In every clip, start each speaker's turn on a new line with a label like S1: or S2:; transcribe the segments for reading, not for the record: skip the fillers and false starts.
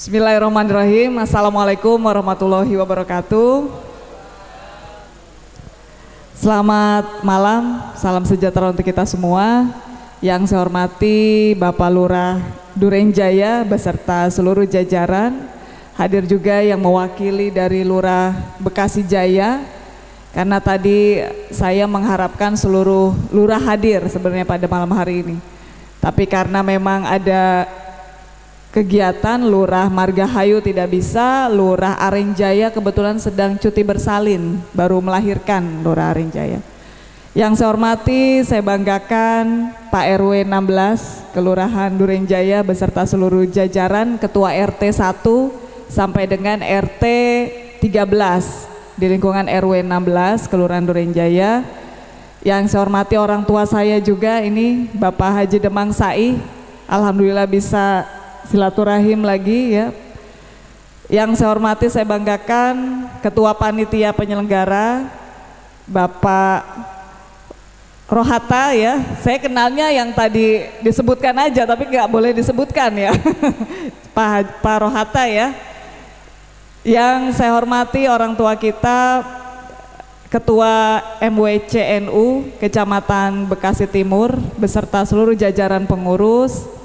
S1: Bismillahirrahmanirrahim. Assalamualaikum warahmatullahi wabarakatuh. Selamat malam, salam sejahtera untuk kita semua. Yang saya hormati Bapak Lurah Durenjaya beserta seluruh jajaran. Hadir juga yang mewakili dari Lurah Bekasi Jaya. Karena tadi saya mengharapkan seluruh lurah hadir sebenarnya pada malam hari ini. Tapi karena memang ada kegiatan Lurah Margahayu tidak bisa, Lurah Arenjaya kebetulan sedang cuti bersalin, baru melahirkan Lurah Arenjaya. Yang saya hormati, saya banggakan Pak RW 16 Kelurahan Durenjaya beserta seluruh jajaran, Ketua RT 1 sampai dengan RT 13 di lingkungan RW 16 Kelurahan Durenjaya. Yang saya hormati orang tua saya juga, ini Bapak Haji Demang Sai, alhamdulillah bisa silaturahim lagi ya. Yang saya hormati, saya banggakan Ketua Panitia Penyelenggara Bapak Rohata ya. Saya kenalnya yang tadi disebutkan aja tapi nggak boleh disebutkan ya. Pak Rohata ya. Yang saya hormati orang tua kita, Ketua MWCNU Kecamatan Bekasi Timur beserta seluruh jajaran pengurus.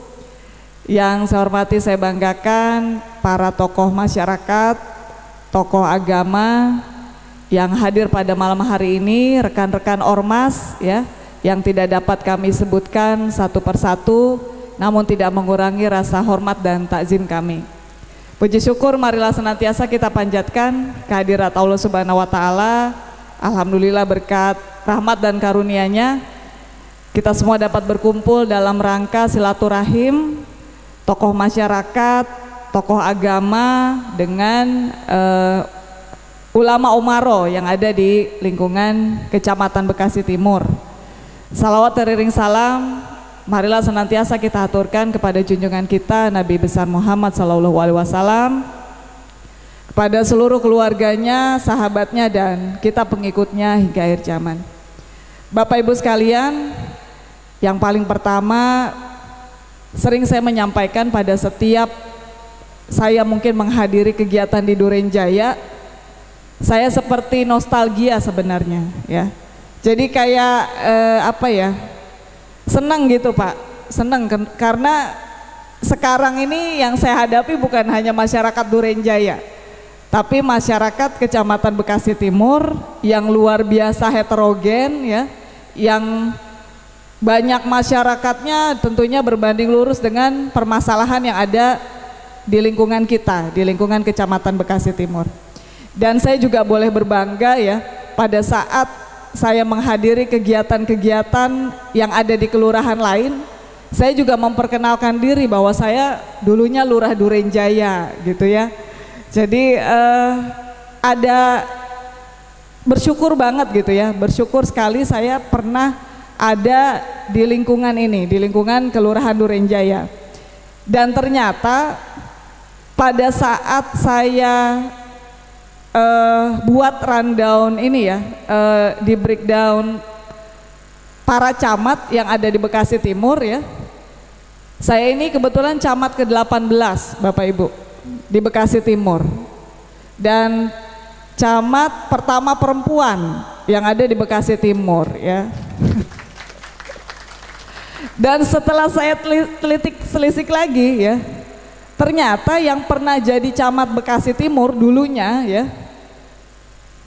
S1: Yang saya hormati, saya banggakan para tokoh masyarakat, tokoh agama yang hadir pada malam hari ini, rekan-rekan ormas ya, yang tidak dapat kami sebutkan satu persatu, namun tidak mengurangi rasa hormat dan takzim kami. Puji syukur marilah senantiasa kita panjatkan kehadirat Allah Subhanahu wa taala. Alhamdulillah berkat rahmat dan karunia-Nya kita semua dapat berkumpul dalam rangka silaturahim tokoh masyarakat, tokoh agama dengan ulama umaro yang ada di lingkungan Kecamatan Bekasi Timur. Salawat teriring salam, marilah senantiasa kita aturkan kepada junjungan kita Nabi besar Muhammad SAW, kepada seluruh keluarganya, sahabatnya, dan kita pengikutnya hingga akhir zaman. Bapak Ibu sekalian, yang paling pertama sering saya menyampaikan pada setiap saya mungkin menghadiri kegiatan di Durenjaya, saya seperti nostalgia sebenarnya ya. Jadi kayak apa ya, senang gitu Pak, senang karena sekarang ini yang saya hadapi bukan hanya masyarakat Durenjaya, tapi masyarakat Kecamatan Bekasi Timur yang luar biasa heterogen ya, yang banyak masyarakatnya tentunya berbanding lurus dengan permasalahan yang ada di lingkungan kita, di lingkungan Kecamatan Bekasi Timur. Dan saya juga boleh berbangga ya, pada saat saya menghadiri kegiatan-kegiatan yang ada di kelurahan lain, saya juga memperkenalkan diri bahwa saya dulunya Lurah Durenjaya gitu ya. Jadi ada bersyukur banget gitu ya, bersyukur sekali saya pernah ada di lingkungan ini, di lingkungan Kelurahan Durenjaya. Dan ternyata pada saat saya buat rundown ini ya, di breakdown para camat yang ada di Bekasi Timur ya, saya ini kebetulan camat ke-18 Bapak Ibu di Bekasi Timur, dan camat pertama perempuan yang ada di Bekasi Timur ya. Dan setelah saya telisik lagi ya, ternyata yang pernah jadi camat Bekasi Timur dulunya ya,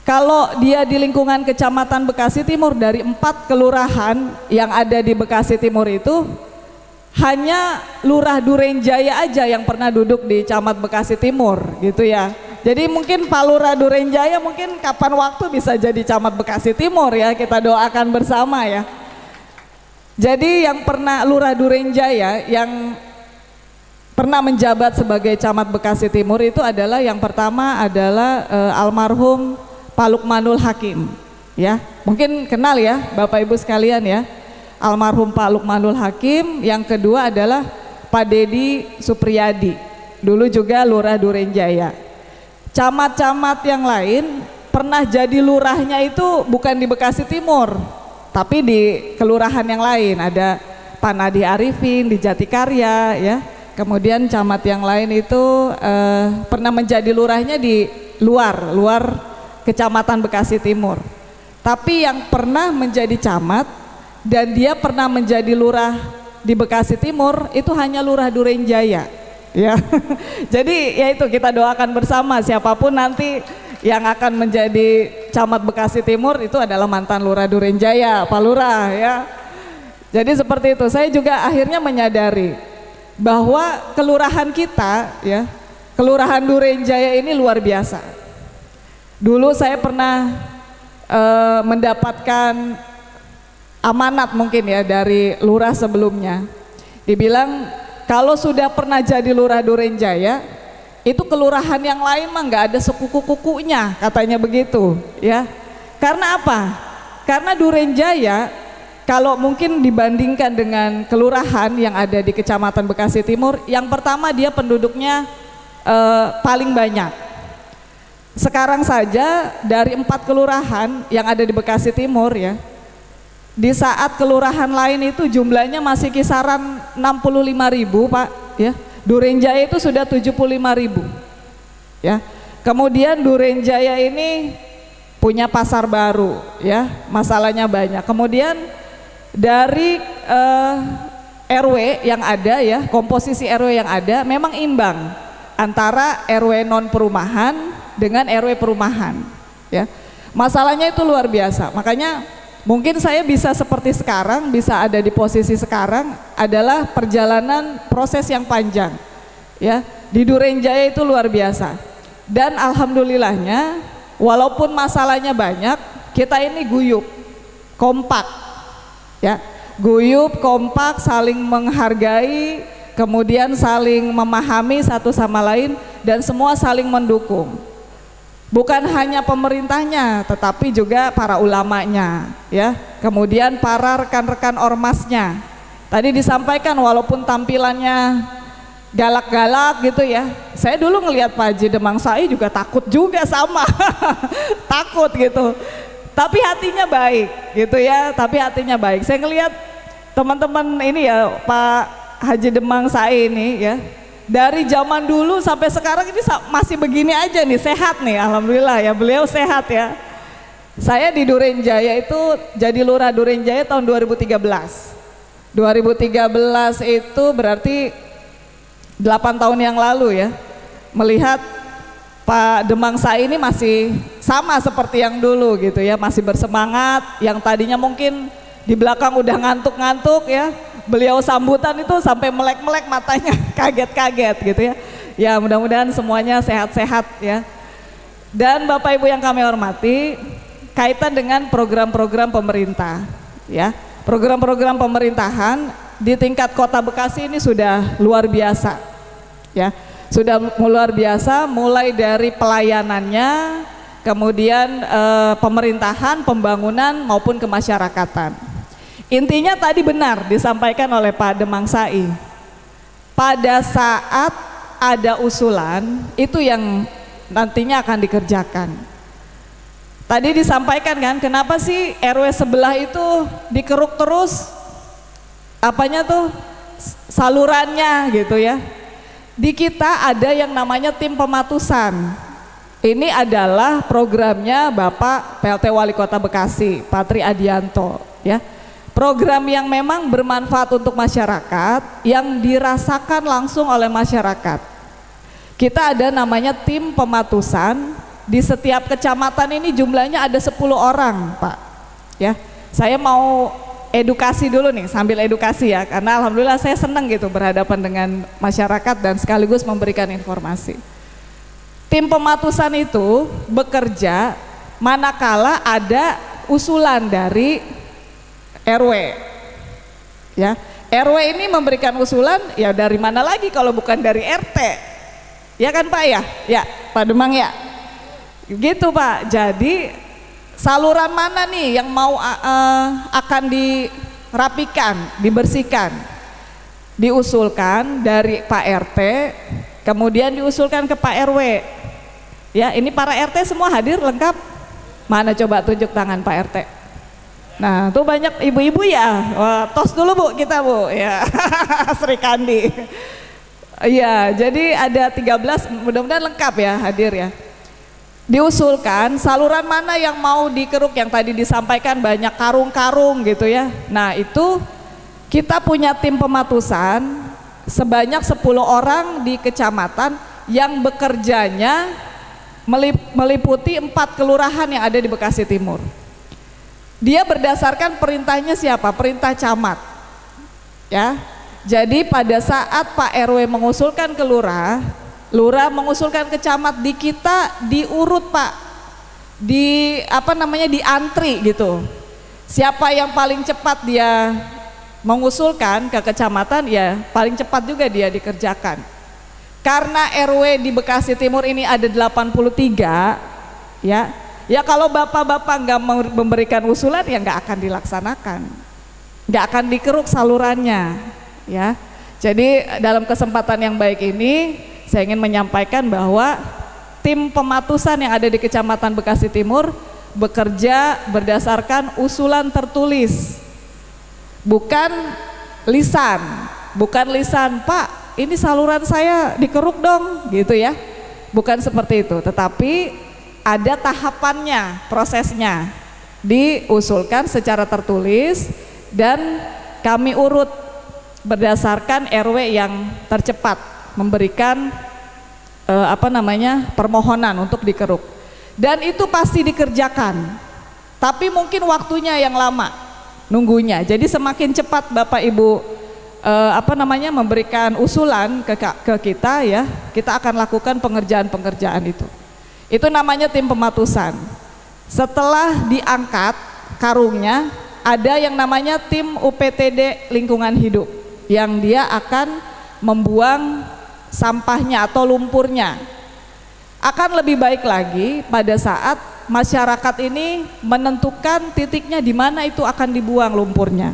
S1: kalau dia di lingkungan Kecamatan Bekasi Timur dari 4 kelurahan yang ada di Bekasi Timur itu, hanya Lurah Durenjaya aja yang pernah duduk di Camat Bekasi Timur gitu ya. Jadi mungkin Pak Lurah Durenjaya mungkin kapan waktu bisa jadi Camat Bekasi Timur ya, kita doakan bersama ya. Jadi yang pernah Lurah Durenjaya yang pernah menjabat sebagai Camat Bekasi Timur itu adalah yang pertama adalah almarhum Pak Lukmanul Hakim ya. Mungkin kenal ya Bapak Ibu sekalian ya, almarhum Pak Lukmanul Hakim. Yang kedua adalah Pak Dedi Supriyadi, dulu juga Lurah Durenjaya. Camat-camat yang lain pernah jadi lurahnya itu bukan di Bekasi Timur, tapi di kelurahan yang lain. Ada Pak Nadi Arifin di Jatikarya ya, Kemudian camat yang lain itu pernah menjadi lurahnya di luar Kecamatan Bekasi Timur. Tapi yang pernah menjadi camat dan dia pernah menjadi lurah di Bekasi Timur itu hanya Lurah Durenjaya. Ya. Jadi ya itu, kita doakan bersama siapapun nanti yang akan menjadi camat Bekasi Timur itu adalah mantan Lurah Durenjaya, Pak Lurah ya. Jadi seperti itu. Saya juga akhirnya menyadari bahwa kelurahan kita ya, Kelurahan Durenjaya ini luar biasa. Dulu saya pernah mendapatkan amanat mungkin ya dari lurah sebelumnya. Dibilang kalau sudah pernah jadi Lurah Durenjaya, itu kelurahan yang lain mah nggak ada sekuku-kukunya, katanya begitu ya. Karena apa? Karena Durenjaya kalau mungkin dibandingkan dengan kelurahan yang ada di Kecamatan Bekasi Timur, yang pertama dia penduduknya paling banyak. Sekarang saja dari 4 kelurahan yang ada di Bekasi Timur ya, di saat kelurahan lain itu jumlahnya masih kisaran 65.000 Pak ya, Durenjaya itu sudah 75.000 ya. Kemudian Durenjaya ini punya pasar baru ya, masalahnya banyak. Kemudian dari RW yang ada ya, komposisi RW yang ada memang imbang antara RW non perumahan dengan RW perumahan ya. Masalahnya itu luar biasa. Makanya mungkin saya bisa seperti sekarang, bisa ada di posisi sekarang adalah perjalanan proses yang panjang ya. Di Durenjaya itu luar biasa. Dan alhamdulillahnya walaupun masalahnya banyak, kita ini guyup, kompak ya. Guyup, kompak, saling menghargai, kemudian saling memahami satu sama lain dan semua saling mendukung. Bukan hanya pemerintahnya, tetapi juga para ulamanya ya. Kemudian para rekan-rekan ormasnya. Tadi disampaikan walaupun tampilannya galak-galak gitu ya. Saya dulu ngelihat Pak Haji Demang Sai juga takut juga sama. Takut gitu. Tapi hatinya baik gitu ya, tapi hatinya baik. Saya ngelihat teman-teman ini ya, Pak Haji Demang Sai ini ya, dari zaman dulu sampai sekarang ini masih begini aja nih, sehat nih, alhamdulillah ya, beliau sehat ya. Saya di Durenjaya itu jadi Lurah Durenjaya tahun 2013. 2013 itu berarti 8 tahun yang lalu ya. Melihat Pak Demang Sai ini masih sama seperti yang dulu gitu ya, masih bersemangat. Yang tadinya mungkin di belakang udah ngantuk-ngantuk ya, beliau sambutan itu sampai melek-melek matanya, kaget-kaget gitu ya. Ya mudah-mudahan semuanya sehat-sehat ya. Dan Bapak Ibu yang kami hormati, kaitan dengan program-program pemerintah ya. Program-program pemerintahan di tingkat Kota Bekasi ini sudah luar biasa ya. Sudah luar biasa, mulai dari pelayanannya, kemudian pemerintahan, pembangunan maupun kemasyarakatan. Intinya tadi benar disampaikan oleh Pak Demang Sai. Pada saat ada usulan, itu yang nantinya akan dikerjakan. Tadi disampaikan kan, kenapa sih RW sebelah itu dikeruk terus apanya tuh salurannya gitu ya. Di kita ada yang namanya tim pematusan. Ini adalah programnya Bapak PLT Wali Kota Bekasi, Pak Tri Adianto ya. Program yang memang bermanfaat untuk masyarakat, yang dirasakan langsung oleh masyarakat. Kita ada namanya tim pematusan, di setiap kecamatan ini jumlahnya ada 10 orang Pak ya. Saya mau edukasi dulu nih, sambil edukasi ya, karena alhamdulillah saya senang gitu berhadapan dengan masyarakat dan sekaligus memberikan informasi. Tim pematusan itu bekerja manakala ada usulan dari RW ya. RW ini memberikan usulan ya, dari mana lagi kalau bukan dari RT ya kan Pak ya? Ya Pak Demang ya gitu Pak. Jadi saluran mana nih yang mau akan dirapikan, dibersihkan, diusulkan dari Pak RT, kemudian diusulkan ke Pak RW ya. Ini para RT semua hadir lengkap? Mana coba tunjuk tangan Pak RT. Nah tuh banyak ibu-ibu ya. Wah, tos dulu Bu kita Bu ya. Sri Kandi. Iya, jadi ada 13, mudah-mudahan lengkap ya hadir ya. Diusulkan saluran mana yang mau dikeruk, yang tadi disampaikan banyak karung-karung gitu ya. Nah itu kita punya tim pematusan sebanyak 10 orang di kecamatan yang bekerjanya meliputi 4 kelurahan yang ada di Bekasi Timur. Dia berdasarkan perintahnya siapa? Perintah camat ya. Jadi pada saat Pak RW mengusulkan ke lurah, lurah mengusulkan ke camat, di kita diurut Pak, di diantri gitu. Siapa yang paling cepat dia mengusulkan ke kecamatan, ya paling cepat juga dia dikerjakan. Karena RW di Bekasi Timur ini ada 83 ya. Ya kalau bapak-bapak nggak memberikan usulan ya nggak akan dilaksanakan, nggak akan dikeruk salurannya ya. Jadi dalam kesempatan yang baik ini saya ingin menyampaikan bahwa tim pematusan yang ada di Kecamatan Bekasi Timur bekerja berdasarkan usulan tertulis, bukan lisan. Pak ini saluran saya dikeruk dong gitu ya, bukan seperti itu, tetapi ada tahapannya, prosesnya diusulkan secara tertulis dan kami urut berdasarkan RW yang tercepat memberikan permohonan untuk dikeruk, dan itu pasti dikerjakan, tapi mungkin waktunya yang lama nunggunya. Jadi semakin cepat Bapak Ibu memberikan usulan ke kita ya, kita akan lakukan pengerjaan itu. Itu namanya tim pematusan. Setelah diangkat karungnya, ada yang namanya tim UPTD lingkungan hidup yang dia akan membuang sampahnya atau lumpurnya. Akan lebih baik lagi pada saat masyarakat ini menentukan titiknya di mana itu akan dibuang lumpurnya.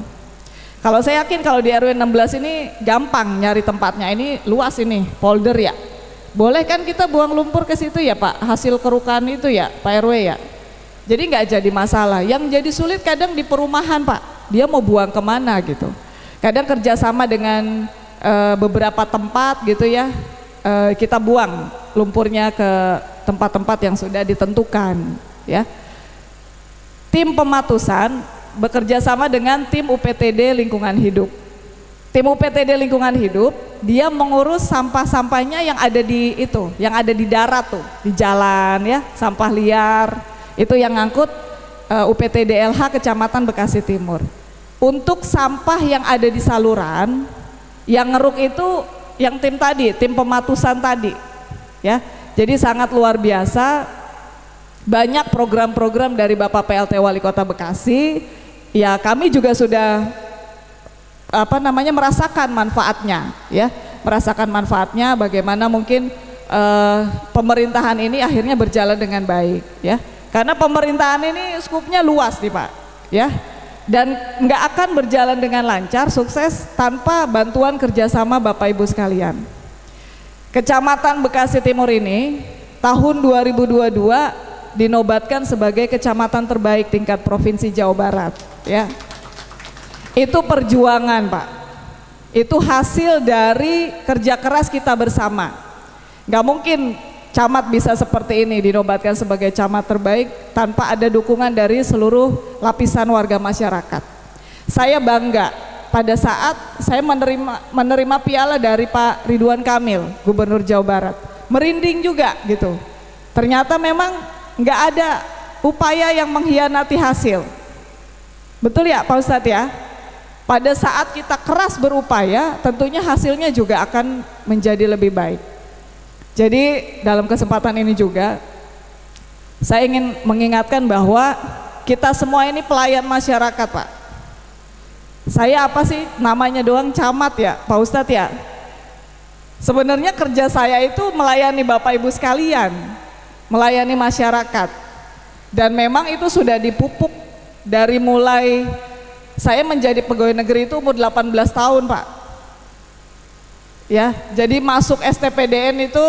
S1: Kalau saya yakin kalau di RW 16 ini gampang nyari tempatnya, ini luas ini, polder ya. Boleh kan kita buang lumpur ke situ ya Pak, hasil kerukan itu ya Pak RW ya. Jadi nggak jadi masalah. Yang jadi sulit kadang di perumahan Pak, dia mau buang kemana gitu. Kadang kerjasama dengan beberapa tempat gitu ya, kita buang lumpurnya ke tempat-tempat yang sudah ditentukan ya. Tim pematusan bekerja sama dengan tim UPTD lingkungan hidup. Tim UPTD lingkungan hidup dia mengurus sampah-sampahnya yang ada di itu, yang ada di darat tuh, di jalan ya, sampah liar itu yang ngangkut UPTD LH Kecamatan Bekasi Timur. Untuk sampah yang ada di saluran, yang ngeruk itu yang tim tadi, tim pematusan tadi ya. Jadi sangat luar biasa, banyak program-program dari Bapak PLT Wali Kota Bekasi ya, kami juga sudah merasakan manfaatnya ya, merasakan manfaatnya bagaimana mungkin pemerintahan ini akhirnya berjalan dengan baik ya, karena pemerintahan ini skupnya luas nih Pak ya, dan nggak akan berjalan dengan lancar, sukses tanpa bantuan kerjasama Bapak Ibu sekalian. Kecamatan Bekasi Timur ini tahun 2022 dinobatkan sebagai kecamatan terbaik tingkat provinsi Jawa Barat ya. Itu perjuangan Pak, itu hasil dari kerja keras kita bersama. Nggak mungkin camat bisa seperti ini dinobatkan sebagai camat terbaik tanpa ada dukungan dari seluruh lapisan warga masyarakat. Saya bangga pada saat saya menerima piala dari Pak Ridwan Kamil, Gubernur Jawa Barat, merinding juga gitu. Ternyata memang nggak ada upaya yang mengkhianati hasil. Betul ya Pak Ustadz ya? Pada saat kita keras berupaya, tentunya hasilnya juga akan menjadi lebih baik. Jadi dalam kesempatan ini juga saya ingin mengingatkan bahwa kita semua ini pelayan masyarakat Pak. Saya apa sih namanya doang camat ya Pak Ustadz ya. Sebenarnya kerja saya itu melayani Bapak Ibu sekalian, melayani masyarakat. Dan memang itu sudah dipupuk dari mulai saya menjadi pegawai negeri itu umur 18 tahun Pak ya. Jadi masuk STPDN itu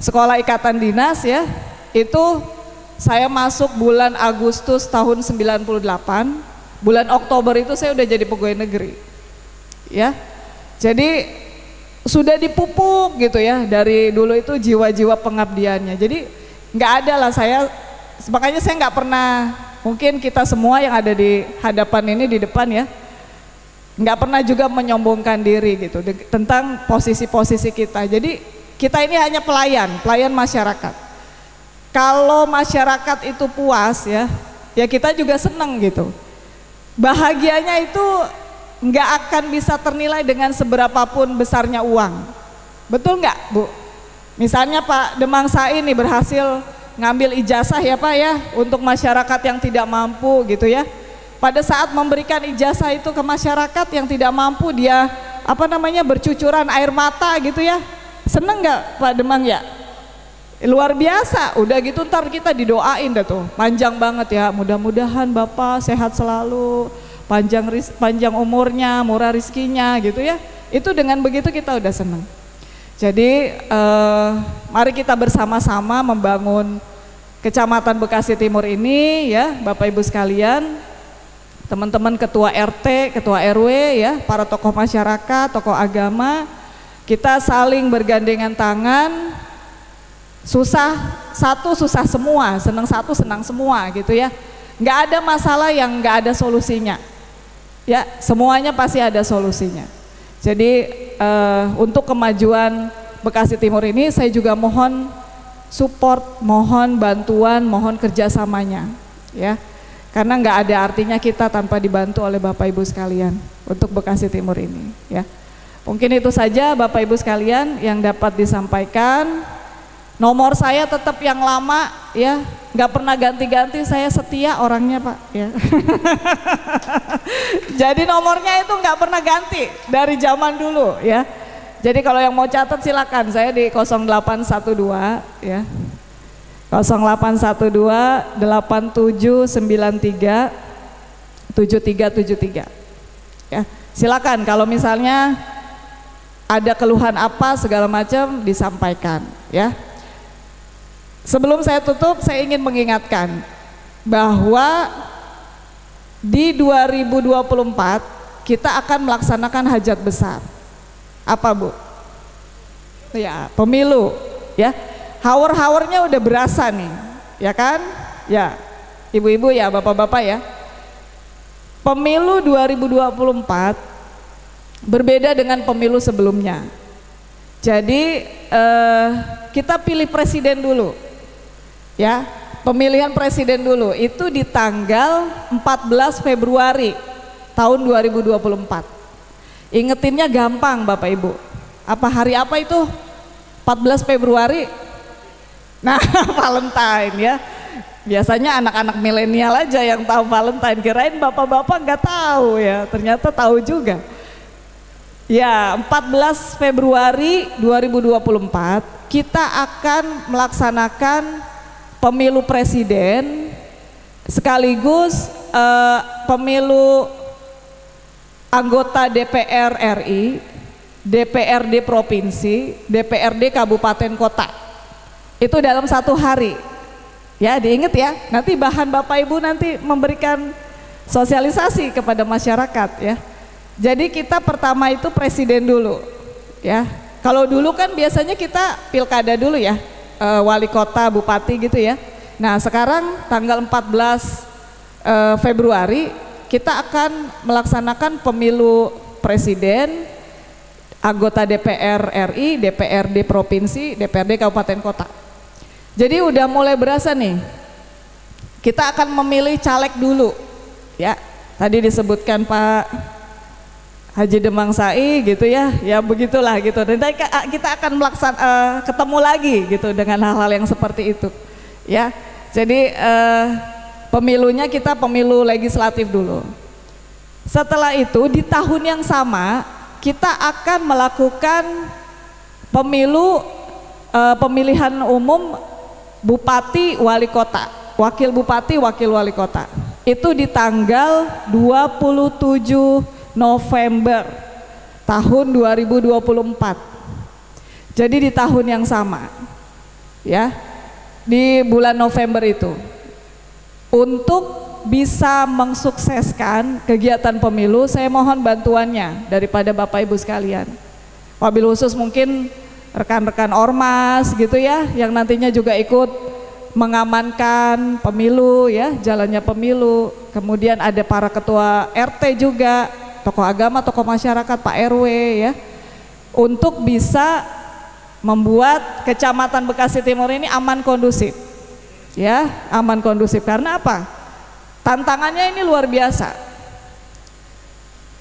S1: sekolah ikatan dinas ya, itu saya masuk bulan Agustus tahun 98, bulan Oktober itu saya udah jadi pegawai negeri ya. Jadi sudah dipupuk gitu ya dari dulu itu jiwa-jiwa pengabdiannya. Jadi nggak ada lah saya, makanya saya nggak pernah, mungkin kita semua yang ada di hadapan ini di depan ya, nggak pernah juga menyombongkan diri gitu tentang posisi-posisi kita. Jadi kita ini hanya pelayan masyarakat. Kalau masyarakat itu puas ya, ya kita juga seneng gitu. Bahagianya itu nggak akan bisa ternilai dengan seberapapun besarnya uang. Betul nggak Bu? Misalnya Pak Demang Sai ini berhasil ngambil ijazah ya Pak ya untuk masyarakat yang tidak mampu gitu ya. Pada saat memberikan ijazah itu ke masyarakat yang tidak mampu, dia bercucuran air mata gitu ya. Seneng nggak Pak Demang ya? Luar biasa. Udah gitu ntar kita didoain dah tuh, panjang banget ya, mudah-mudahan Bapak sehat selalu, panjang umurnya, murah rizkinya gitu ya. Itu dengan begitu kita udah seneng. Jadi mari kita bersama-sama membangun Kecamatan Bekasi Timur ini ya Bapak Ibu sekalian, teman-teman ketua RT, ketua RW ya, para tokoh masyarakat, tokoh agama, kita saling bergandengan tangan. Susah satu susah semua, senang satu senang semua gitu ya. Nggak ada masalah yang nggak ada solusinya. Ya, semuanya pasti ada solusinya. Jadi untuk kemajuan Bekasi Timur ini saya juga mohon support, mohon bantuan, mohon kerjasamanya ya. Karena nggak ada artinya kita tanpa dibantu oleh Bapak Ibu sekalian untuk Bekasi Timur ini ya. Mungkin itu saja Bapak Ibu sekalian yang dapat disampaikan. Nomor saya tetap yang lama ya, nggak pernah ganti-ganti, saya setia orangnya Pak ya. Jadi nomornya itu nggak pernah ganti dari zaman dulu ya. Jadi kalau yang mau catat silakan, saya di 0812 ya. 0812 8793 7373 ya. Silakan kalau misalnya ada keluhan apa segala macam disampaikan ya. Sebelum saya tutup, saya ingin mengingatkan bahwa di 2024 kita akan melaksanakan hajat besar. Apa Bu? Ya, pemilu ya. Haur-haurnya udah berasa nih, ya kan? Ya, ibu-ibu ya, bapak-bapak ya. Pemilu 2024 berbeda dengan pemilu sebelumnya. Jadi kita pilih presiden dulu. Ya, pemilihan presiden dulu itu di tanggal 14 Februari tahun 2024. Ingetinnya gampang Bapak Ibu. Apa hari apa itu? 14 Februari. Nah, Valentine ya. Biasanya anak-anak milenial aja yang tahu Valentine. Kirain bapak-bapak nggak tahu ya. Ternyata tahu juga. Ya, 14 Februari 2024 kita akan melaksanakan pemilu presiden sekaligus pemilu anggota DPR RI, DPRD provinsi, DPRD kabupaten kota. Itu dalam satu hari. Ya, diingat ya. Nanti bahan Bapak Ibu nanti memberikan sosialisasi kepada masyarakat ya. Jadi kita pertama itu presiden dulu ya. Kalau dulu kan biasanya kita pilkada dulu ya. Wali kota, bupati gitu ya. Nah sekarang tanggal 14 Februari kita akan melaksanakan pemilu presiden, anggota DPR RI, DPRD provinsi, DPRD kabupaten kota. Jadi udah mulai berasa nih, kita akan memilih caleg dulu ya. Tadi disebutkan Pak Haji Demang Sai gitu ya, ya begitulah gitu. Nanti kita akan ketemu lagi gitu dengan hal-hal yang seperti itu, ya. Jadi pemilunya kita pemilu legislatif dulu. Setelah itu di tahun yang sama kita akan melakukan pemilu pemilihan umum bupati, wali kota, wakil bupati, wakil wali kota. Itu di tanggal 27 November tahun 2024. Jadi di tahun yang sama ya, di bulan November itu, untuk bisa mensukseskan kegiatan pemilu, saya mohon bantuannya daripada Bapak Ibu sekalian. Wabil khusus mungkin rekan-rekan ormas gitu ya, yang nantinya juga ikut mengamankan pemilu ya, jalannya pemilu. Kemudian ada para ketua RT juga, tokoh agama, tokoh masyarakat, Pak RW ya, untuk bisa membuat Kecamatan Bekasi Timur ini aman kondusif ya, aman kondusif. Karena apa? Tantangannya ini luar biasa.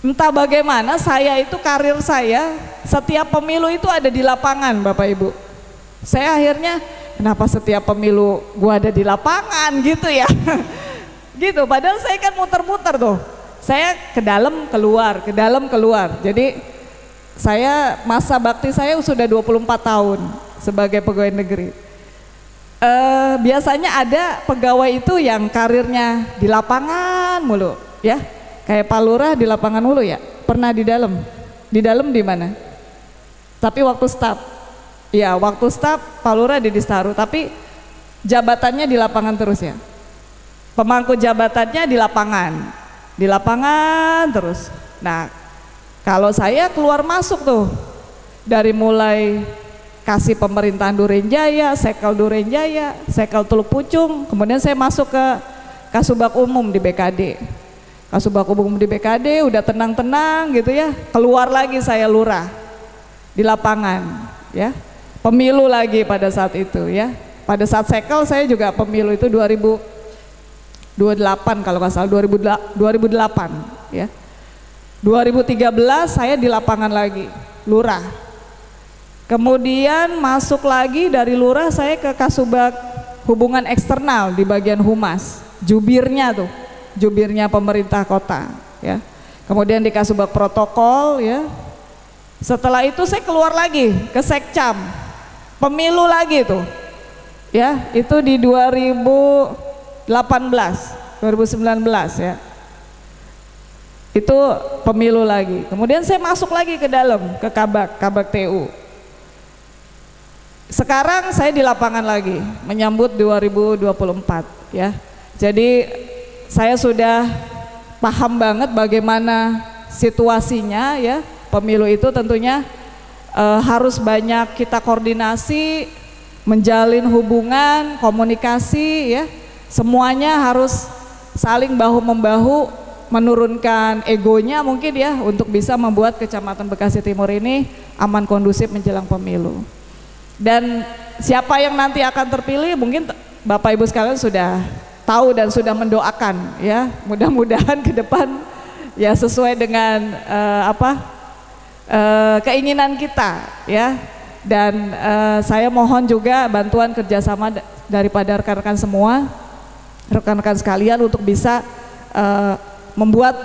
S1: Entah bagaimana saya itu, karir saya setiap pemilu itu ada di lapangan Bapak Ibu. Saya akhirnya kenapa setiap pemilu gua ada di lapangan gitu ya. Gitu, padahal saya kan muter-muter tuh. Saya ke dalam keluar, ke dalam keluar. Jadi saya masa bakti saya sudah 24 tahun sebagai pegawai negeri. Biasanya ada pegawai itu yang karirnya di lapangan mulu ya. Kayak Pak Lurah di lapangan mulu ya. Pernah di dalam? Di dalam di mana? Tapi waktu staf. Ya, waktu staf Pak Lurah di Distaru, tapi jabatannya di lapangan terus ya. Pemangku jabatannya di lapangan terus. Nah, kalau saya keluar masuk tuh dari mulai kasih pemerintahan Durenjaya, Sekel Durenjaya, Sekel Teluk Pucung, kemudian saya masuk ke Kasubag Umum di BKD. Kasubag Umum di BKD udah tenang-tenang gitu ya, keluar lagi saya lurah di lapangan ya, pemilu lagi pada saat itu ya. Pada saat Sekel saya juga pemilu itu 2028 kalau nggak salah, 2008 ya. 2013 saya di lapangan lagi lurah, kemudian masuk lagi dari lurah saya ke Kasubag Hubungan Eksternal di bagian humas, jubirnya tuh, jubirnya pemerintah kota ya. Kemudian di Kasubag Protokol ya. Setelah itu saya keluar lagi ke Sekcam, pemilu lagi tuh ya, itu di 2018 2019 ya, itu pemilu lagi. Kemudian saya masuk lagi ke dalam ke Kabag TU. Sekarang saya di lapangan lagi menyambut 2024 ya. Jadi saya sudah paham banget bagaimana situasinya ya. Pemilu itu tentunya harus banyak kita koordinasi, menjalin hubungan, komunikasi ya. Semuanya harus saling bahu-membahu, menurunkan egonya mungkin ya, untuk bisa membuat Kecamatan Bekasi Timur ini aman kondusif menjelang pemilu. Dan siapa yang nanti akan terpilih mungkin Bapak Ibu sekalian sudah tahu dan sudah mendoakan ya, mudah-mudahan ke depan ya sesuai dengan keinginan kita ya. Dan saya mohon juga bantuan kerjasama daripada rekan-rekan semua, rekan-rekan sekalian, untuk bisa membuat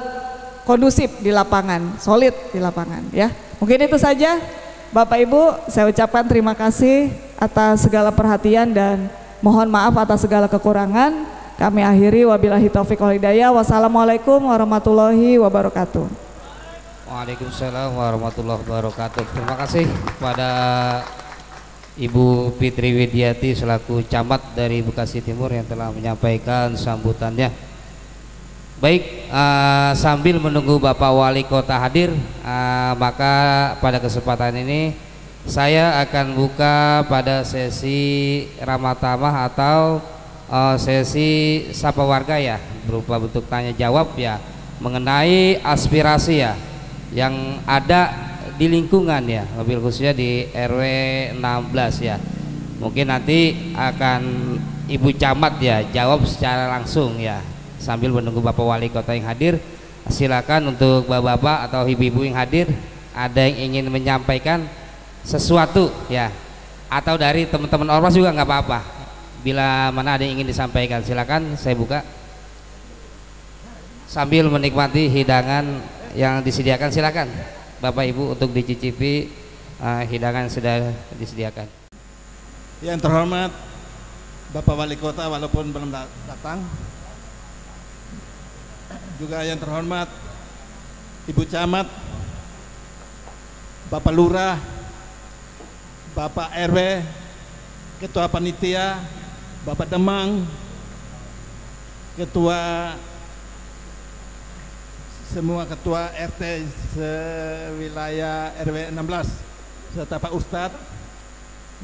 S1: kondusif di lapangan, solid di lapangan ya. Mungkin itu saja Bapak Ibu, saya ucapkan terima kasih atas segala perhatian dan mohon maaf atas segala kekurangan. Kami akhiri, wabillahi taufiq wal hidayah. Wassalamualaikum warahmatullahi wabarakatuh.
S2: Waalaikumsalam warahmatullahi wabarakatuh. Terima kasih kepada Ibu Fitri Widiati selaku camat dari Bekasi Timur yang telah menyampaikan sambutannya. Baik, sambil menunggu Bapak Wali Kota hadir, maka pada kesempatan ini saya akan buka pada sesi ramah tamah atau sesi sapa warga ya, berupa bentuk tanya jawab ya, mengenai aspirasi ya yang ada di lingkungan ya, mobil khususnya di RW 16 ya. Mungkin nanti akan Ibu Camat ya jawab secara langsung ya, sambil menunggu Bapak Wali Kota yang hadir. Silakan untuk bapak-bapak atau ibu-ibu yang hadir, ada yang ingin menyampaikan sesuatu ya, atau dari teman-teman ormas juga nggak apa-apa. Bila mana ada yang ingin disampaikan, silakan saya buka sambil menikmati hidangan yang disediakan. Silakan Bapak Ibu untuk dicicipi hidangan sudah disediakan.
S3: Yang terhormat Bapak Wali Kota walaupun belum datang, juga yang terhormat Ibu Camat, Bapak Lurah, Bapak RW, Ketua Panitia, Bapak Demang, Ketua, semua Ketua RT sewilayah RW 16 serta Pak Ustadz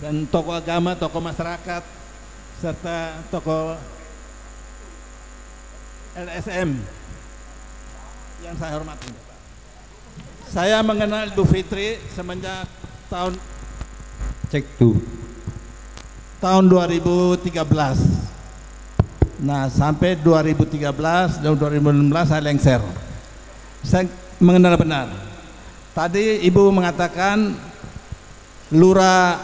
S3: dan tokoh agama, tokoh masyarakat, serta tokoh LSM yang saya hormati. Saya mengenal Ibu Fitri semenjak tahun 2013. Nah, sampai 2013 dan 2016 saya lengser. Saya mengenal benar. Tadi Ibu mengatakan Lurah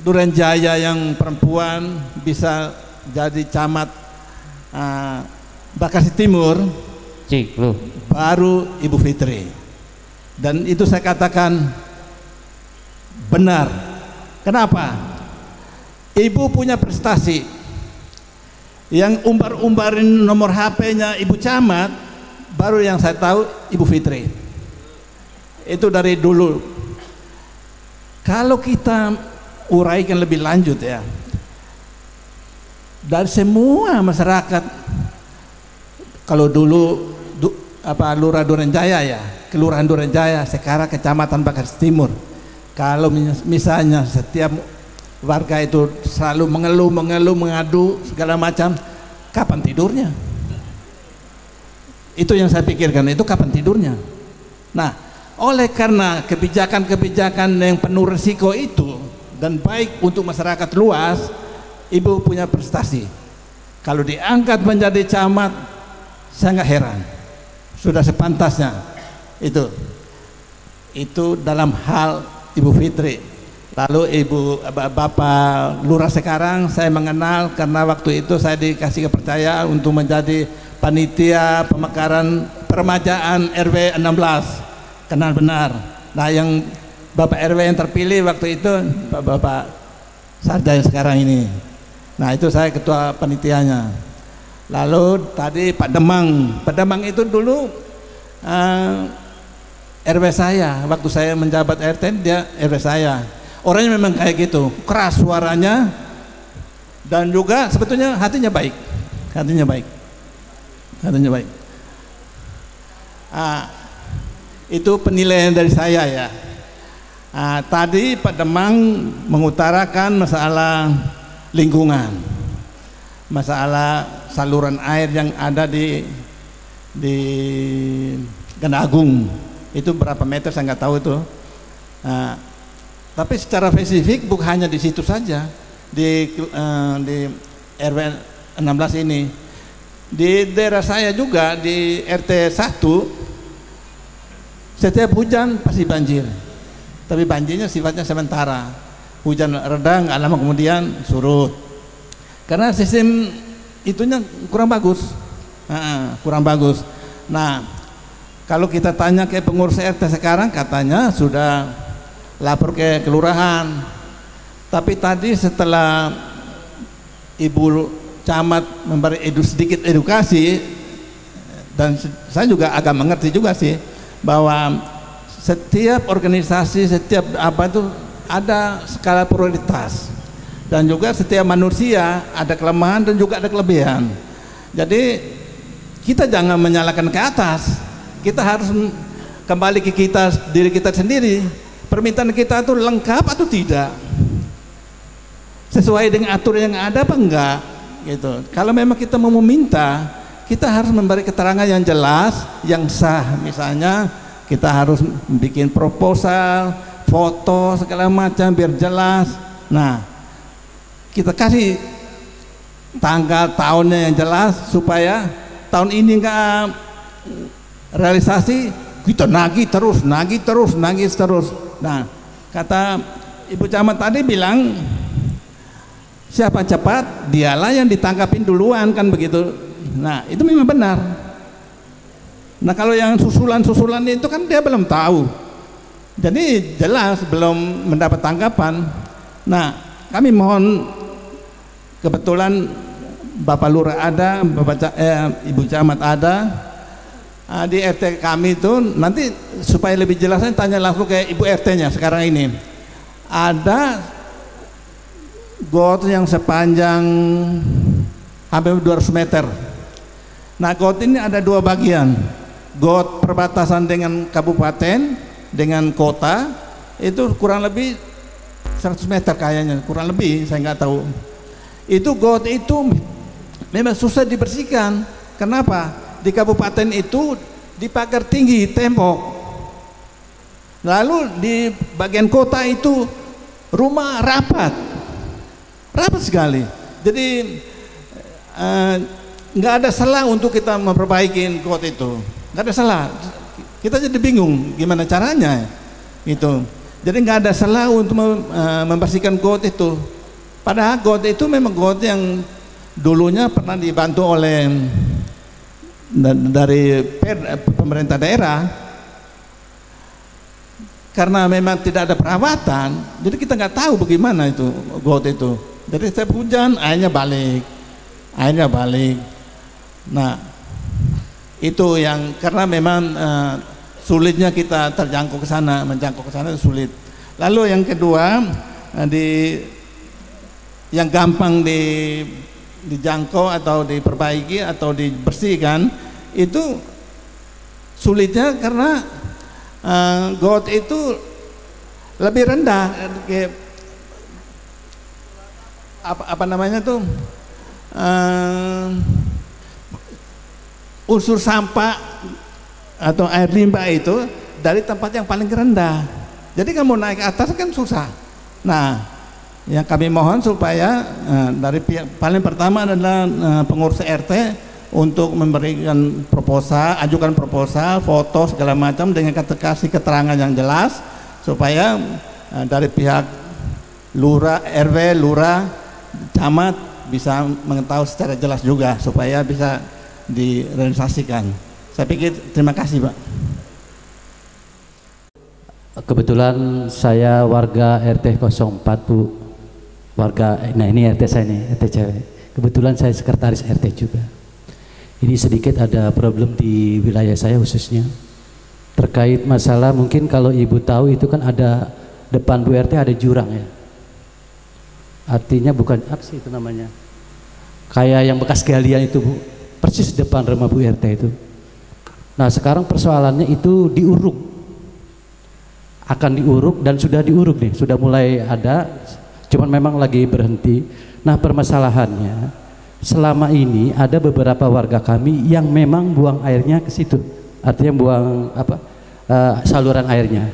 S3: Durenjaya yang perempuan bisa jadi camat Bekasi Timur, baru Ibu Fitri. Dan itu saya katakan benar. Kenapa? Ibu punya prestasi. Yang umbar-umbarin nomor HP-nya Ibu Camat, baru yang saya tahu Ibu Fitri. Itu dari dulu. Kalau kita uraikan lebih lanjut ya, dari semua masyarakat, kalau dulu Lurah Durenjaya ya, Kelurahan Durenjaya, sekarang Kecamatan Bekasi Timur. Kalau misalnya setiap warga itu selalu mengeluh, mengadu segala macam, kapan tidurnya? Itu yang saya pikirkan, itu kapan tidurnya? Nah, oleh karena kebijakan-kebijakan yang penuh risiko itu dan baik untuk masyarakat luas, Ibu punya prestasi. Kalau diangkat menjadi camat, saya nggak heran, sudah sepantasnya. Itu dalam hal Ibu Fitri. Lalu Bapak Lurah sekarang saya mengenal karena waktu itu saya dikasih kepercayaan untuk menjadi panitia pemekaran peremajaan RW 16. Kenal benar. Nah, yang Bapak RW yang terpilih waktu itu Bapak Sarja yang sekarang ini. Nah, itu saya ketua panitianya. Lalu tadi Pak Demang itu dulu RW saya, waktu saya menjabat RT dia RW saya. Orangnya memang kayak gitu, keras suaranya dan juga sebetulnya hatinya baik. Itu penilaian dari saya ya. Tadi Pak Demang mengutarakan masalah lingkungan, masalah saluran air yang ada di Ganda Agung. Itu berapa meter saya nggak tahu itu. Tapi secara spesifik bukan hanya di situ saja, di RW 16 ini, di daerah saya juga di RT 1 setiap hujan pasti banjir, tapi banjirnya sifatnya sementara, hujan reda nggak lama kemudian surut karena sistem itunya kurang bagus. Nah, kalau kita tanya ke pengurus RT sekarang, katanya sudah lapor ke kelurahan. Tapi tadi setelah Ibu Camat memberi sedikit edukasi, dan saya juga agak mengerti juga sih, bahwa setiap organisasi, setiap apa itu ada skala prioritas, dan juga setiap manusia ada kelemahan dan juga ada kelebihan. Jadi kita jangan menyalahkan ke atas. Kita harus kembali ke diri kita sendiri. Permintaan kita itu lengkap atau tidak, sesuai dengan aturan yang ada apa enggak gitu. Kalau memang kita mau meminta, kita harus memberi keterangan yang jelas, yang sah. Misalnya kita harus bikin proposal, foto segala macam biar jelas. Nah, kita kasih tanggal tahunnya yang jelas supaya tahun ini enggak realisasi, kita nagih terus. Nah, kata Ibu Camat tadi bilang, siapa cepat dialah yang ditangkapin duluan, kan begitu. Nah, itu memang benar. Nah, kalau yang susulan itu kan dia belum tahu, jadi jelas belum mendapat tangkapan. Nah, kami mohon, kebetulan Bapak Lurah ada, Ibu Camat ada, di RT kami itu, nanti supaya lebih jelasnya tanya langsung ke Ibu RT-nya sekarang ini. Ada got yang sepanjang hampir 200 meter. Nah, got ini ada dua bagian. Got perbatasan dengan kabupaten, dengan kota, itu kurang lebih 100 meter kayaknya, kurang lebih, saya nggak tahu. Itu got itu memang susah dibersihkan. Kenapa? Di kabupaten itu di pagar tinggi tembok, lalu di bagian kota itu rumah rapat sekali. Jadi nggak ada salah untuk kita memperbaiki got itu, nggak ada salah. Kita jadi bingung gimana caranya itu. Jadi nggak ada salah untuk membersihkan got itu. Padahal got itu memang got yang dulunya pernah dibantu oleh dari pemerintah daerah, karena memang tidak ada perawatan, jadi kita nggak tahu bagaimana itu got itu. Jadi setiap hujan airnya balik. Nah, itu yang karena memang sulitnya kita menjangkau ke sana sulit. Lalu yang kedua, yang gampang dijangkau atau diperbaiki atau dibersihkan itu sulitnya karena got itu lebih rendah, apa namanya tuh, unsur sampah atau air limbah itu dari tempat yang paling rendah. Jadi kamu naik ke atas kan susah. Nah, yang kami mohon supaya dari pihak paling pertama adalah pengurus RT untuk memberikan proposal, ajukan proposal, foto segala macam dengan kasih keterangan yang jelas supaya dari pihak lurah, RW, lurah, camat bisa mengetahui secara jelas juga supaya bisa direalisasikan. Saya pikir terima kasih, Pak.
S4: Kebetulan saya warga RT 04, Bu. Nah ini RT saya nih, RT cewek. Kebetulan saya sekretaris RT juga. Ini sedikit ada problem di wilayah saya khususnya terkait masalah, mungkin kalau ibu tahu itu kan ada depan Bu RT ada jurang ya. Artinya bukan apa sih itu namanya, kayak yang bekas galian itu, Bu, persis depan rumah Bu RT itu. Nah sekarang persoalannya itu akan diuruk dan sudah diuruk nih, sudah mulai ada, cuman memang lagi berhenti. Nah permasalahannya selama ini ada beberapa warga kami yang memang buang airnya ke situ, artinya buang saluran airnya.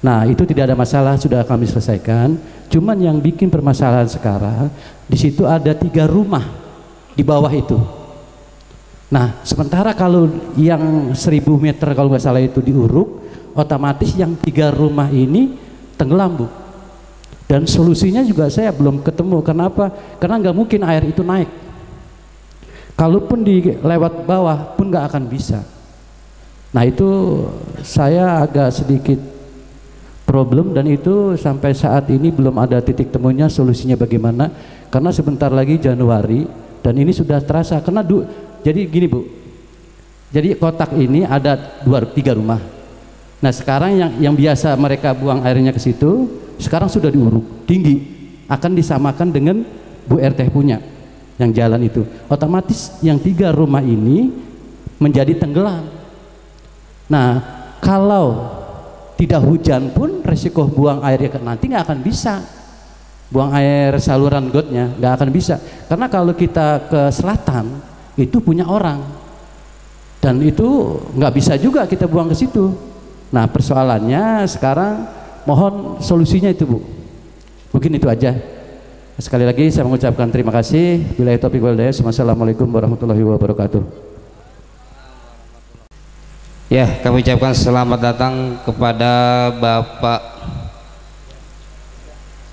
S4: Nah itu tidak ada masalah, sudah kami selesaikan. Cuman yang bikin permasalahan sekarang di situ ada 3 rumah di bawah itu. Nah sementara kalau yang 1000 meter kalau nggak salah itu diuruk, otomatis yang 3 rumah ini tenggelam, Bu. Dan solusinya juga saya belum ketemu. Kenapa? Karena nggak mungkin air itu naik. Kalaupun lewat bawah pun nggak akan bisa. Nah itu saya agak sedikit problem, dan itu sampai saat ini belum ada titik temunya solusinya bagaimana. Karena sebentar lagi Januari dan ini sudah terasa. Karena jadi gini, Bu. Jadi kotak ini ada 3 rumah. Nah sekarang yang biasa mereka buang airnya ke situ, sekarang sudah diuruk tinggi, akan disamakan dengan Bu RT punya yang jalan itu. Otomatis yang 3 rumah ini menjadi tenggelam. Nah kalau tidak hujan pun resiko buang airnya nanti nggak akan bisa, buang air saluran gotnya nggak akan bisa. Karena kalau kita ke selatan itu punya orang, dan itu nggak bisa juga kita buang ke situ. Nah persoalannya sekarang mohon solusinya itu, Bu. Mungkin itu aja. Sekali lagi saya mengucapkan terima kasih. Billahi taufiq wal hidayah. Wassalamualaikum warahmatullahi wabarakatuh.
S2: Ya, kami ucapkan selamat datang kepada Bapak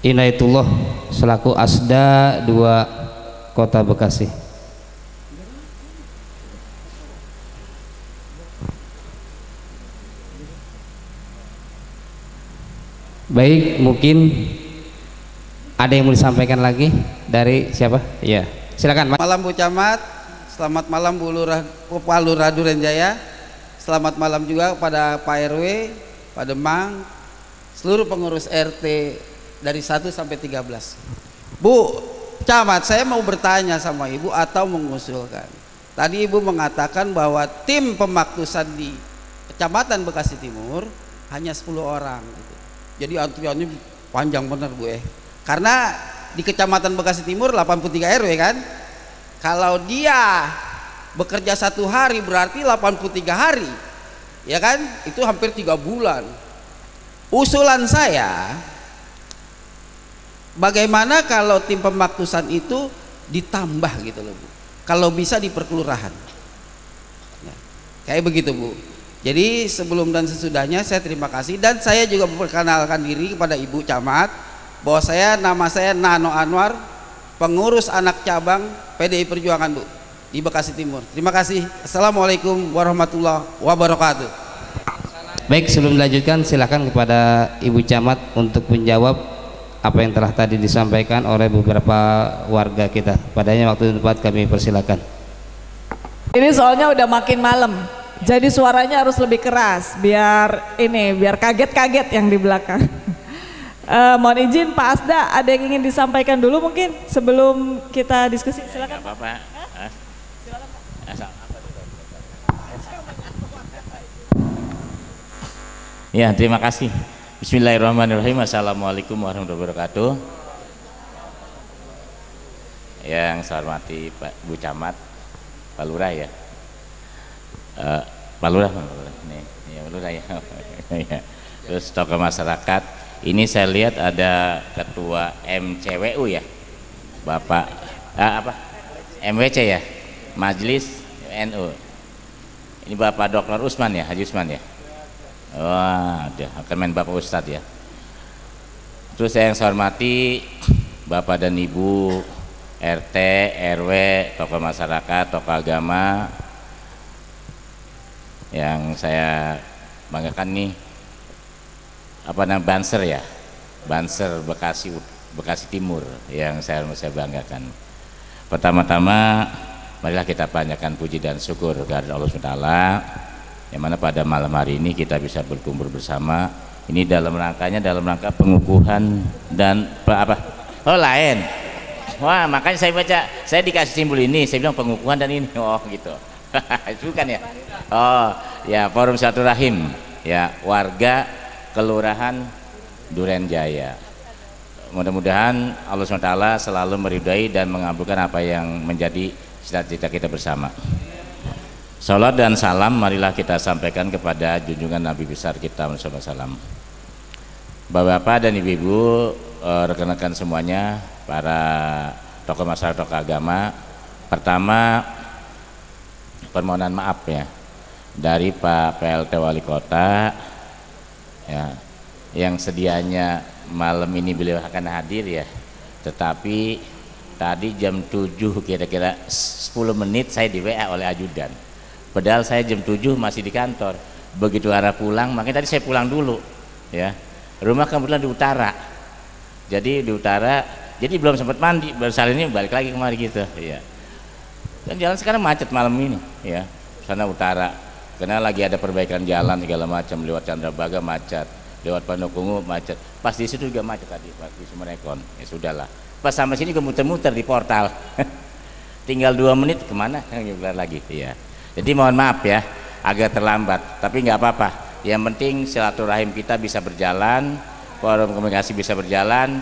S2: Inayatullah selaku Asda 2 Kota Bekasi. Baik, mungkin ada yang mau disampaikan lagi dari siapa? Ya, silakan.
S5: Malam Bu Camat, selamat malam Bu Lurah, Pak Lurah Durenjaya, selamat malam juga kepada Pak RW, Pak Demang, seluruh pengurus RT dari 1 sampai 13. Bu Camat, saya mau bertanya sama Ibu atau mengusulkan. Tadi Ibu mengatakan bahwa tim pemaktusan di Kecamatan Bekasi Timur hanya 10 orang gitu. Jadi antriannya panjang bener Bu karena di Kecamatan Bekasi Timur 83 RW kan, kalau dia bekerja 1 hari berarti 83 hari ya kan, itu hampir 3 bulan. Usulan saya, bagaimana kalau tim pemaktusan itu ditambah gitu loh Bu, kalau bisa di perkelurahan ya, kayak begitu Bu. Jadi sebelum dan sesudahnya saya terima kasih, dan saya juga memperkenalkan diri kepada Ibu Camat bahwa nama saya Nano Anwar, pengurus anak cabang PDI Perjuangan Bu di Bekasi Timur. Terima kasih. Assalamualaikum warahmatullahi wabarakatuh.
S2: Baik, sebelum dilanjutkan silakan kepada Ibu Camat untuk menjawab apa yang telah tadi disampaikan oleh beberapa warga kita. Padanya waktu dan tempat kami persilakan.
S1: Ini soalnya udah makin malam, jadi suaranya harus lebih keras biar kaget-kaget yang di belakang. Mohon izin Pak Asda, ada yang ingin disampaikan dulu mungkin sebelum kita diskusi, silakan.
S6: Apa-apa.
S1: Silakan Pak.
S6: Ya, terima kasih. Bismillahirrahmanirrahim. Assalamualaikum warahmatullahi wabarakatuh. Yang saya hormati Pak Bu Camat, Pak Lurah ya. Pak Lurah nih, ya Pak Lurah ya. Terus tokoh masyarakat. Ini saya lihat ada ketua MCWU ya, Bapak MWC ya, Majelis NU. Ini Bapak Dr. Usman ya, Haji Usman ya. Wah, akan main Bapak Ustadz ya. Terus yang saya hormati Bapak dan Ibu RT, RW, tokoh masyarakat, tokoh agama, yang saya banggakan nih Banser ya, Banser Bekasi Timur yang saya banggakan. Pertama-tama marilah kita panjatkan puji dan syukur kepada Allah SWT, yang mana pada malam hari ini kita bisa berkumpul bersama. Ini dalam rangka pengukuhan dan lain. Wah, makanya saya dikasih simbol ini, saya bilang pengukuhan dan ini. Oh gitu. Bukan ya? Oh ya, Forum Silaturahim ya, warga Kelurahan Duren Jaya. Mudah-mudahan Allah SWT selalu meridai dan mengabulkan apa yang menjadi cita-cita kita bersama. Salat dan salam marilah kita sampaikan kepada junjungan Nabi besar kita Muhammad SAW. Bapak-bapak dan ibu-ibu, rekan-rekan semuanya, para tokoh masyarakat, tokoh agama. Pertama, permohonan maaf ya dari Pak PLT Wali Kota ya, yang sedianya malam ini beliau akan hadir ya, tetapi tadi jam 7 kira-kira 10 menit saya di WA oleh ajudan, padahal saya jam 7 masih di kantor. Begitu arah pulang, makanya tadi saya pulang dulu ya, rumah kebetulan di utara, jadi belum sempat mandi, baru saat ini balik lagi kemari gitu ya. Dan jalan sekarang macet malam ini ya, sana utara, karena lagi ada perbaikan jalan segala macam, lewat Candrabaga macet, lewat Panokungu macet, pas di situ juga macet tadi, pas di Sumerekon. Ya sudahlah, pas sampai sini gue muter-muter di portal tinggal 2 menit kemana lagi ya. Jadi mohon maaf ya agak terlambat, tapi nggak apa-apa, yang penting silaturahim kita bisa berjalan, forum komunikasi bisa berjalan.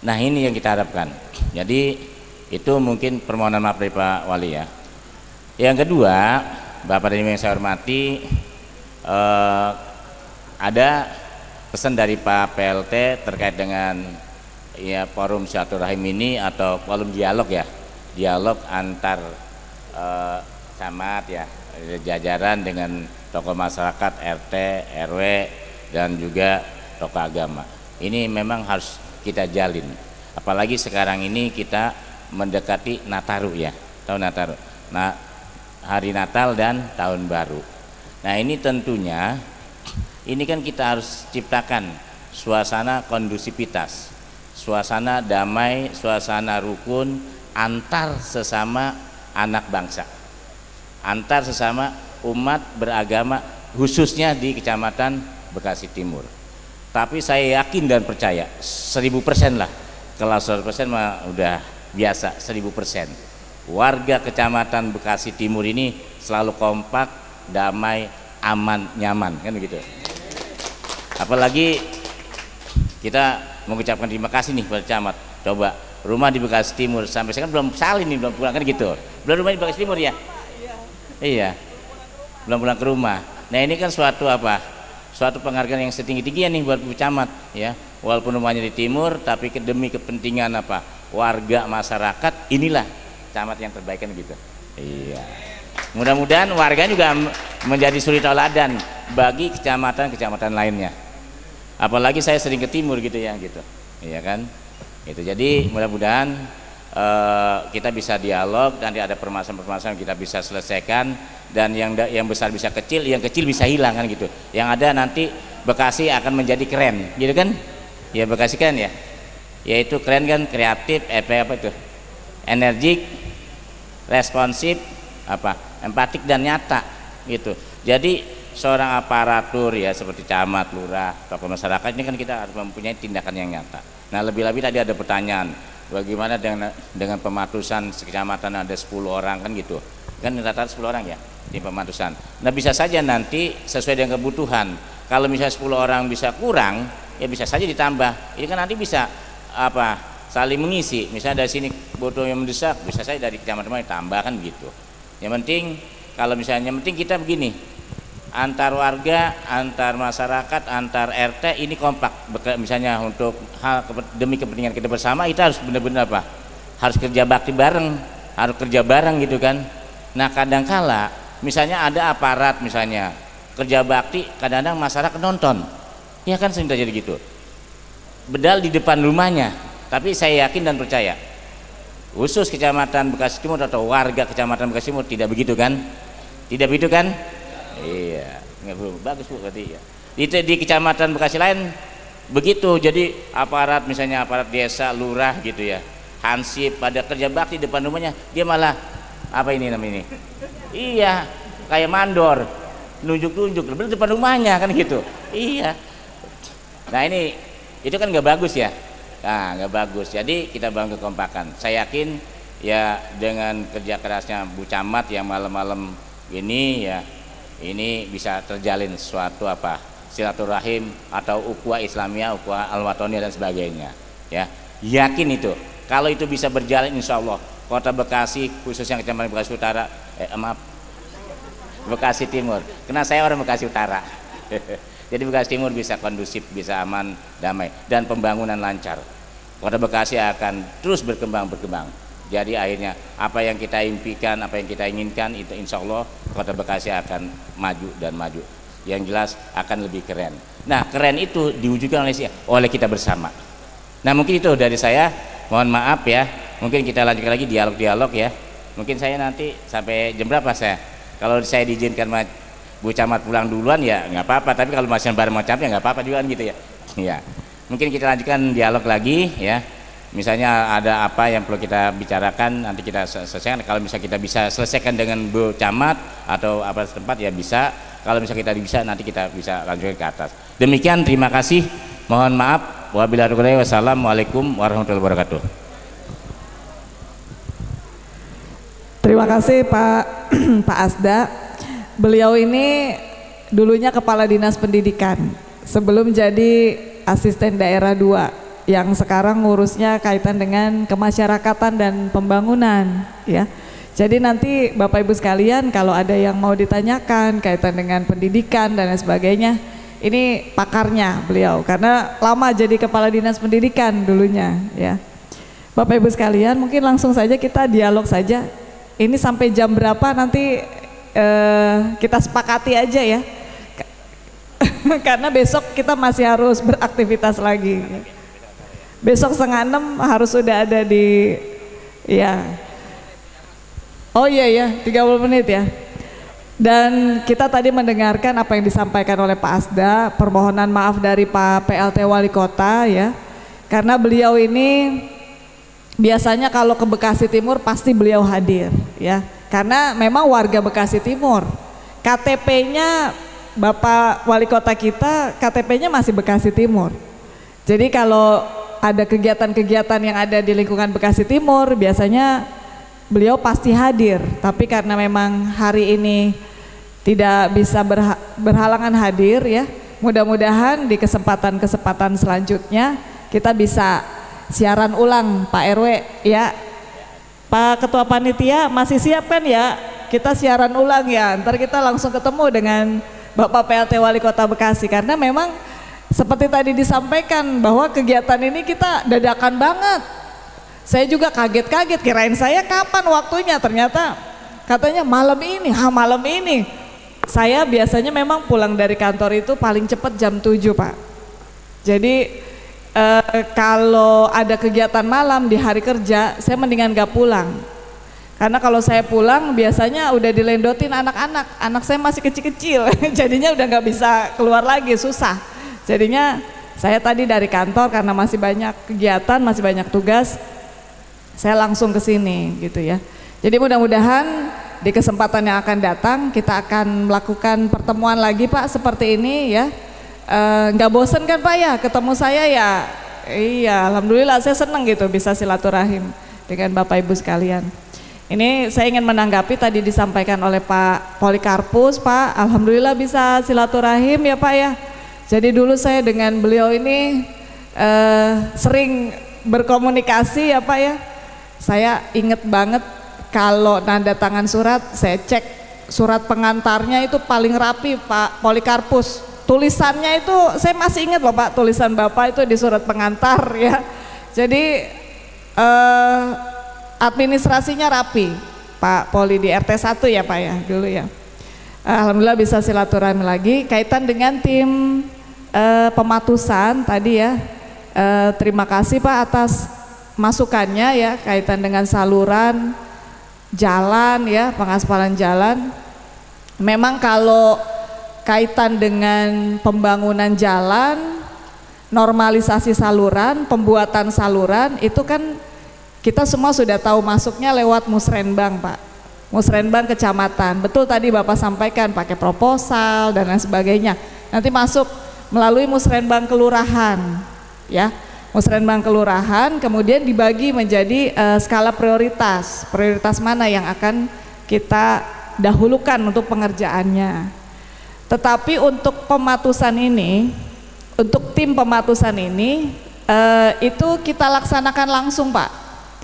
S6: Nah ini yang kita harapkan. Jadi itu mungkin permohonan maaf dari Pak Wali ya. Yang kedua, Bapak dan Ibu yang saya hormati, ada pesan dari Pak PLT terkait dengan ya forum silaturahim ini atau forum dialog ya, dialog antar camat ya, jajaran dengan tokoh masyarakat, RT, RW, dan juga tokoh agama. Ini memang harus kita jalin, apalagi sekarang ini kita mendekati Nataru ya, tahun Nataru, nah hari Natal dan tahun baru. Nah ini tentunya ini kan kita harus ciptakan suasana kondusivitas, suasana damai, suasana rukun antar sesama anak bangsa, antar sesama umat beragama, khususnya di Kecamatan Bekasi Timur. Tapi saya yakin dan percaya 1000% lah, kalau 100% mah udah biasa, 1000%. Warga Kecamatan Bekasi Timur ini selalu kompak, damai, aman, nyaman, kan begitu. Apalagi kita mengucapkan terima kasih nih pada camat. Coba rumah di Bekasi Timur sampai sekarang belum salin nih, belum pulang kan gitu. Belum rumah di Bekasi Timur ya? Iya. Belum pulang ke rumah. Nah ini kan suatu apa? Suatu penghargaan yang setinggi-tingginya nih buat Bu Camat ya. Walaupun rumahnya di timur, tapi demi kepentingan apa? Warga masyarakat, inilah camat yang terbaik kan gitu. Iya. Mudah-mudahan warga juga menjadi suri tauladan bagi kecamatan-kecamatan lainnya. Apalagi saya sering ke timur gitu ya gitu. Iya kan? Itu jadi mudah-mudahan kita bisa dialog, nanti ada permasalahan-permasalahan kita bisa selesaikan, dan yang besar bisa kecil, yang kecil bisa hilang kan gitu. Yang ada nanti Bekasi akan menjadi keren, gitu kan? Ya Bekasi keren ya. Yaitu keren kan, kreatif, apa itu? Energik, responsif, apa? Empatik dan nyata gitu. Jadi seorang aparatur ya seperti camat, lurah, tokoh masyarakat ini kan kita harus mempunyai tindakan yang nyata. Nah lebih-lebih tadi ada pertanyaan, bagaimana dengan pematusan sekecamatan ada 10 orang kan gitu, kan rata-rata 10 orang ya di pematusan. Nah bisa saja nanti sesuai dengan kebutuhan, kalau misalnya 10 orang bisa kurang ya bisa saja ditambah, ini kan nanti bisa apa saling mengisi, misalnya dari sini butuh yang mendesak bisa saja dari kecamatan ditambah kan begitu. Yang penting kalau misalnya kita begini, antar warga, antar masyarakat, antar RT ini kompak. Misalnya untuk hal demi kepentingan kita bersama, kita harus benar-benar apa? Harus kerja bakti bareng, harus kerja bareng gitu kan. Nah kadangkala misalnya ada aparat misalnya kerja bakti, kadang-kadang masyarakat nonton, ya kan sering terjadi gitu. Bedal di depan rumahnya, tapi saya yakin dan percaya, khusus Kecamatan Bekasi Timur atau warga Kecamatan Bekasi Timur tidak begitu kan? Tidak begitu kan? Iya, nggak bagus Bu berarti ya. Di kecamatan Bekasi lain begitu, jadi aparat misalnya aparat desa, lurah gitu ya, hansip pada kerja bakti depan rumahnya, dia malah apa ini namanya ini? Iya, kayak mandor, nunjuk-nunjuk depan rumahnya kan gitu. Iya. Nah ini itu kan nggak bagus ya. Nah nggak bagus. Jadi kita bangun kekompakan. Saya yakin ya dengan kerja kerasnya Bu Camat yang malam-malam ini ya, ini bisa terjalin suatu apa silaturahim atau ukhuwah Islamiyah, ukhuwah al-watoniyah dan sebagainya ya. Yakin itu kalau itu bisa berjalan, insya Allah kota Bekasi khususnya Kecamatan Bekasi Utara Bekasi Timur, karena saya orang Bekasi Utara jadi Bekasi Timur bisa kondusif, bisa aman, damai, dan pembangunan lancar. Kota Bekasi akan terus berkembang. Jadi akhirnya apa yang kita impikan, apa yang kita inginkan itu insya Allah Kota Bekasi akan maju dan maju. Yang jelas akan lebih keren. Nah keren itu diwujudkan oleh kita bersama. Nah mungkin itu dari saya. Mohon maaf ya. Mungkin kita lanjutkan lagi dialog-dialog ya. Mungkin saya nanti sampai jam berapa saya? Kalau saya diizinkan Bu Camat pulang duluan ya nggak apa-apa. Tapi kalau masih bareng mau Camat ya nggak apa-apa juga kan gitu ya. Ya. Mungkin kita lanjutkan dialog lagi ya. Misalnya ada apa yang perlu kita bicarakan nanti kita selesaikan. Kalau misalnya kita bisa selesaikan dengan Bu Camat atau apa setempat ya bisa. Kalau misalnya kita bisa nanti kita bisa lanjutkan ke atas. Demikian, terima kasih. Mohon maaf. Wassalamualaikum warahmatullahi wabarakatuh.
S1: Terima kasih Pak Asda. Beliau ini dulunya Kepala Dinas Pendidikan sebelum jadi Asisten Daerah 2 yang sekarang ngurusnya kaitan dengan kemasyarakatan dan pembangunan ya. Jadi nanti Bapak Ibu sekalian kalau ada yang mau ditanyakan kaitan dengan pendidikan dan lain sebagainya, ini pakarnya beliau karena lama jadi Kepala Dinas Pendidikan dulunya ya. Bapak Ibu sekalian mungkin langsung saja kita dialog saja. Ini sampai jam berapa nanti kita sepakati aja ya. Karena besok kita masih harus beraktivitas lagi. Besok 5:30 harus sudah ada di ya. Oh iya ya, 30 menit ya. Dan kita tadi mendengarkan apa yang disampaikan oleh Pak Asda, permohonan maaf dari Pak PLT Wali Kota ya. Karena beliau ini biasanya kalau ke Bekasi Timur pasti beliau hadir ya. Karena memang warga Bekasi Timur. KTP-nya Bapak Wali Kota kita, KTP-nya masih Bekasi Timur. Jadi kalau ada kegiatan-kegiatan yang ada di lingkungan Bekasi Timur biasanya beliau pasti hadir, tapi karena memang hari ini tidak bisa berhalangan hadir ya, mudah-mudahan di kesempatan-kesempatan selanjutnya kita bisa siaran ulang Pak RW ya. Pak Ketua Panitia masih siap kan ya? Kita siaran ulang ya, ntar kita langsung ketemu dengan Bapak PLT Wali Kota Bekasi, karena memang seperti tadi disampaikan bahwa kegiatan ini kita dadakan banget. Saya juga kaget-kaget, kirain saya kapan waktunya, ternyata katanya malam ini. Malam ini. Saya biasanya memang pulang dari kantor itu paling cepat jam 7 Pak. Jadi kalau ada kegiatan malam di hari kerja, saya mendingan gak pulang. Karena kalau saya pulang biasanya udah dilendotin anak-anak, anak saya masih kecil-kecil, jadinya udah gak bisa keluar lagi, susah. Jadinya saya tadi dari kantor karena masih banyak kegiatan, masih banyak tugas, saya langsung ke sini gitu ya. Jadi mudah-mudahan di kesempatan yang akan datang kita akan melakukan pertemuan lagi Pak seperti ini ya. Nggak bosen kan Pak ya ketemu saya ya? Iya, alhamdulillah saya senang gitu bisa silaturahim dengan Bapak Ibu sekalian. Ini saya ingin menanggapi tadi disampaikan oleh Pak Polikarpus, Pak, alhamdulillah bisa silaturahim ya Pak ya. Jadi dulu saya dengan beliau ini sering berkomunikasi ya Pak ya. Saya inget banget kalau nanda tangan surat, saya cek surat pengantarnya itu paling rapi Pak Polikarpus. Tulisannya itu saya masih ingat loh Pak, tulisan Bapak itu di surat pengantar ya. Jadi administrasinya rapi Pak Poli di RT 1 ya Pak ya dulu ya. Alhamdulillah bisa silaturahmi lagi kaitan dengan tim pematusan tadi ya. Terima kasih Pak atas masukannya ya kaitan dengan saluran jalan ya, pengaspalan jalan. Memang kalau kaitan dengan pembangunan jalan, normalisasi saluran, pembuatan saluran itu kan kita semua sudah tahu masuknya lewat musrenbang Pak, musrenbang kecamatan. Betul tadi Bapak sampaikan pakai proposal dan lain sebagainya. Nanti masuk melalui musrenbang kelurahan ya, musrenbang kelurahan kemudian dibagi menjadi skala prioritas. Prioritas mana yang akan kita dahulukan untuk pengerjaannya. Tetapi untuk pematusan ini, untuk tim pematusan ini itu kita laksanakan langsung Pak,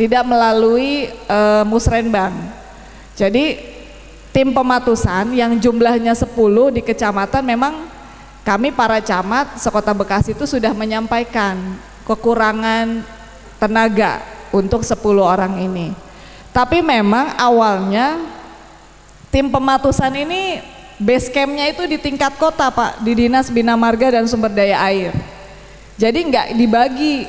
S1: tidak melalui musrenbang. Jadi tim pematusan yang jumlahnya 10 di kecamatan, memang kami para camat sekota Bekasi itu sudah menyampaikan kekurangan tenaga untuk 10 orang ini. Tapi memang awalnya tim pematusan ini base campnya itu di tingkat kota Pak, di Dinas Bina Marga dan Sumber Daya Air. Jadi nggak dibagi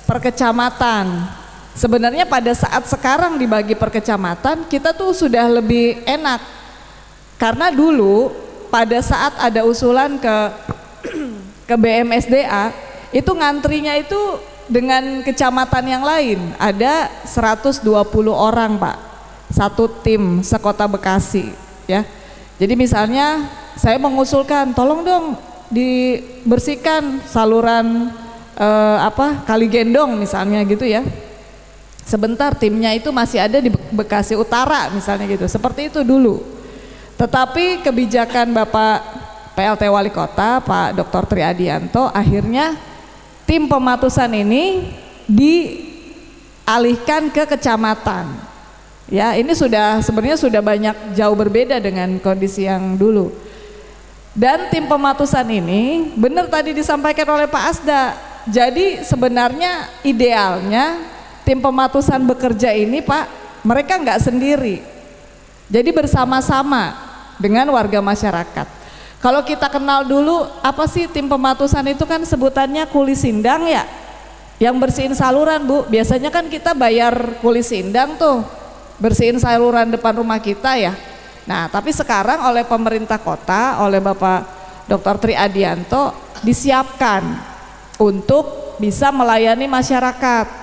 S1: per kecamatan. Sebenarnya pada saat sekarang dibagi per kecamatan kita tuh sudah lebih enak. Karena dulu pada saat ada usulan ke BMSDA itu ngantrinya itu dengan kecamatan yang lain ada 120 orang Pak, satu tim sekota Bekasi ya. Jadi misalnya saya mengusulkan tolong dong dibersihkan saluran Kali Gendong misalnya gitu ya. Sebentar timnya itu masih ada di Bekasi Utara misalnya gitu, seperti itu dulu. Tetapi kebijakan Bapak PLT Wali Kota Pak Dr. Triadianto, akhirnya tim pematusan ini dialihkan ke kecamatan. Ya, ini sebenarnya sudah banyak jauh berbeda dengan kondisi yang dulu. Dan tim pematusan ini benar tadi disampaikan oleh Pak Asda. Jadi sebenarnya idealnya tim pematusan bekerja ini Pak, mereka nggak sendiri. Jadi bersama-sama dengan warga masyarakat. Kalau kita kenal dulu apa sih tim pematusan itu kan sebutannya kuli sindang ya. Yang bersihin saluran Bu, biasanya kan kita bayar kuli sindang tuh, bersihin saluran depan rumah kita ya. Nah tapi sekarang oleh pemerintah kota, oleh Bapak Dr. Triadianto disiapkan untuk bisa melayani masyarakat.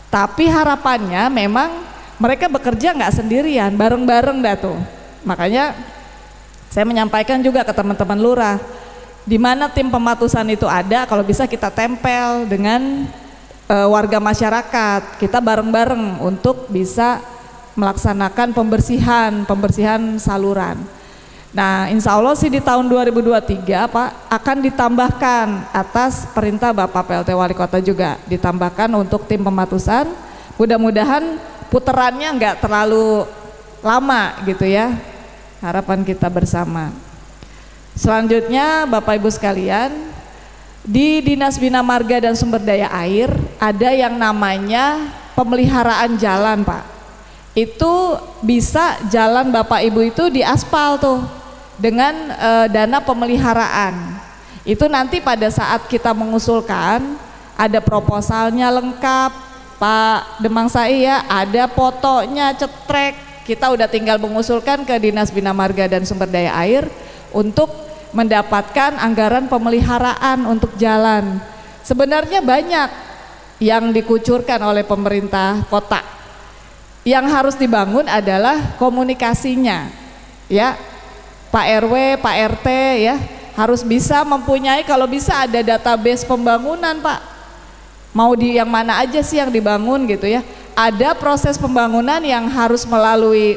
S1: Tapi harapannya memang mereka bekerja nggak sendirian, bareng-bareng dah tuh. Makanya saya menyampaikan juga ke teman-teman lurah, di mana tim pematusan itu ada, kalau bisa kita tempel dengan warga masyarakat, kita bareng-bareng untuk bisa melaksanakan pembersihan saluran. Nah, insya Allah sih di tahun 2023 Pak akan ditambahkan atas perintah Bapak PLT Wali Kota juga ditambahkan untuk tim pematusan. Mudah-mudahan puterannya nggak terlalu lama gitu ya. Harapan kita bersama. Selanjutnya Bapak Ibu sekalian, di Dinas Bina Marga dan Sumber Daya Air ada yang namanya pemeliharaan jalan Pak. Itu bisa jalan Bapak Ibu itu diaspal tuh dengan dana pemeliharaan. Itu nanti pada saat kita mengusulkan ada proposalnya lengkap Pak Demang Sai ya, ada fotonya cetrek. Kita udah tinggal mengusulkan ke Dinas Bina Marga dan Sumber Daya Air untuk mendapatkan anggaran pemeliharaan untuk jalan. Sebenarnya banyak yang dikucurkan oleh pemerintah kota. Yang harus dibangun adalah komunikasinya, ya Pak RW, Pak RT ya harus bisa mempunyai, kalau bisa ada database pembangunan Pak. Mau di yang mana aja sih yang dibangun gitu ya. Ada proses pembangunan yang harus melalui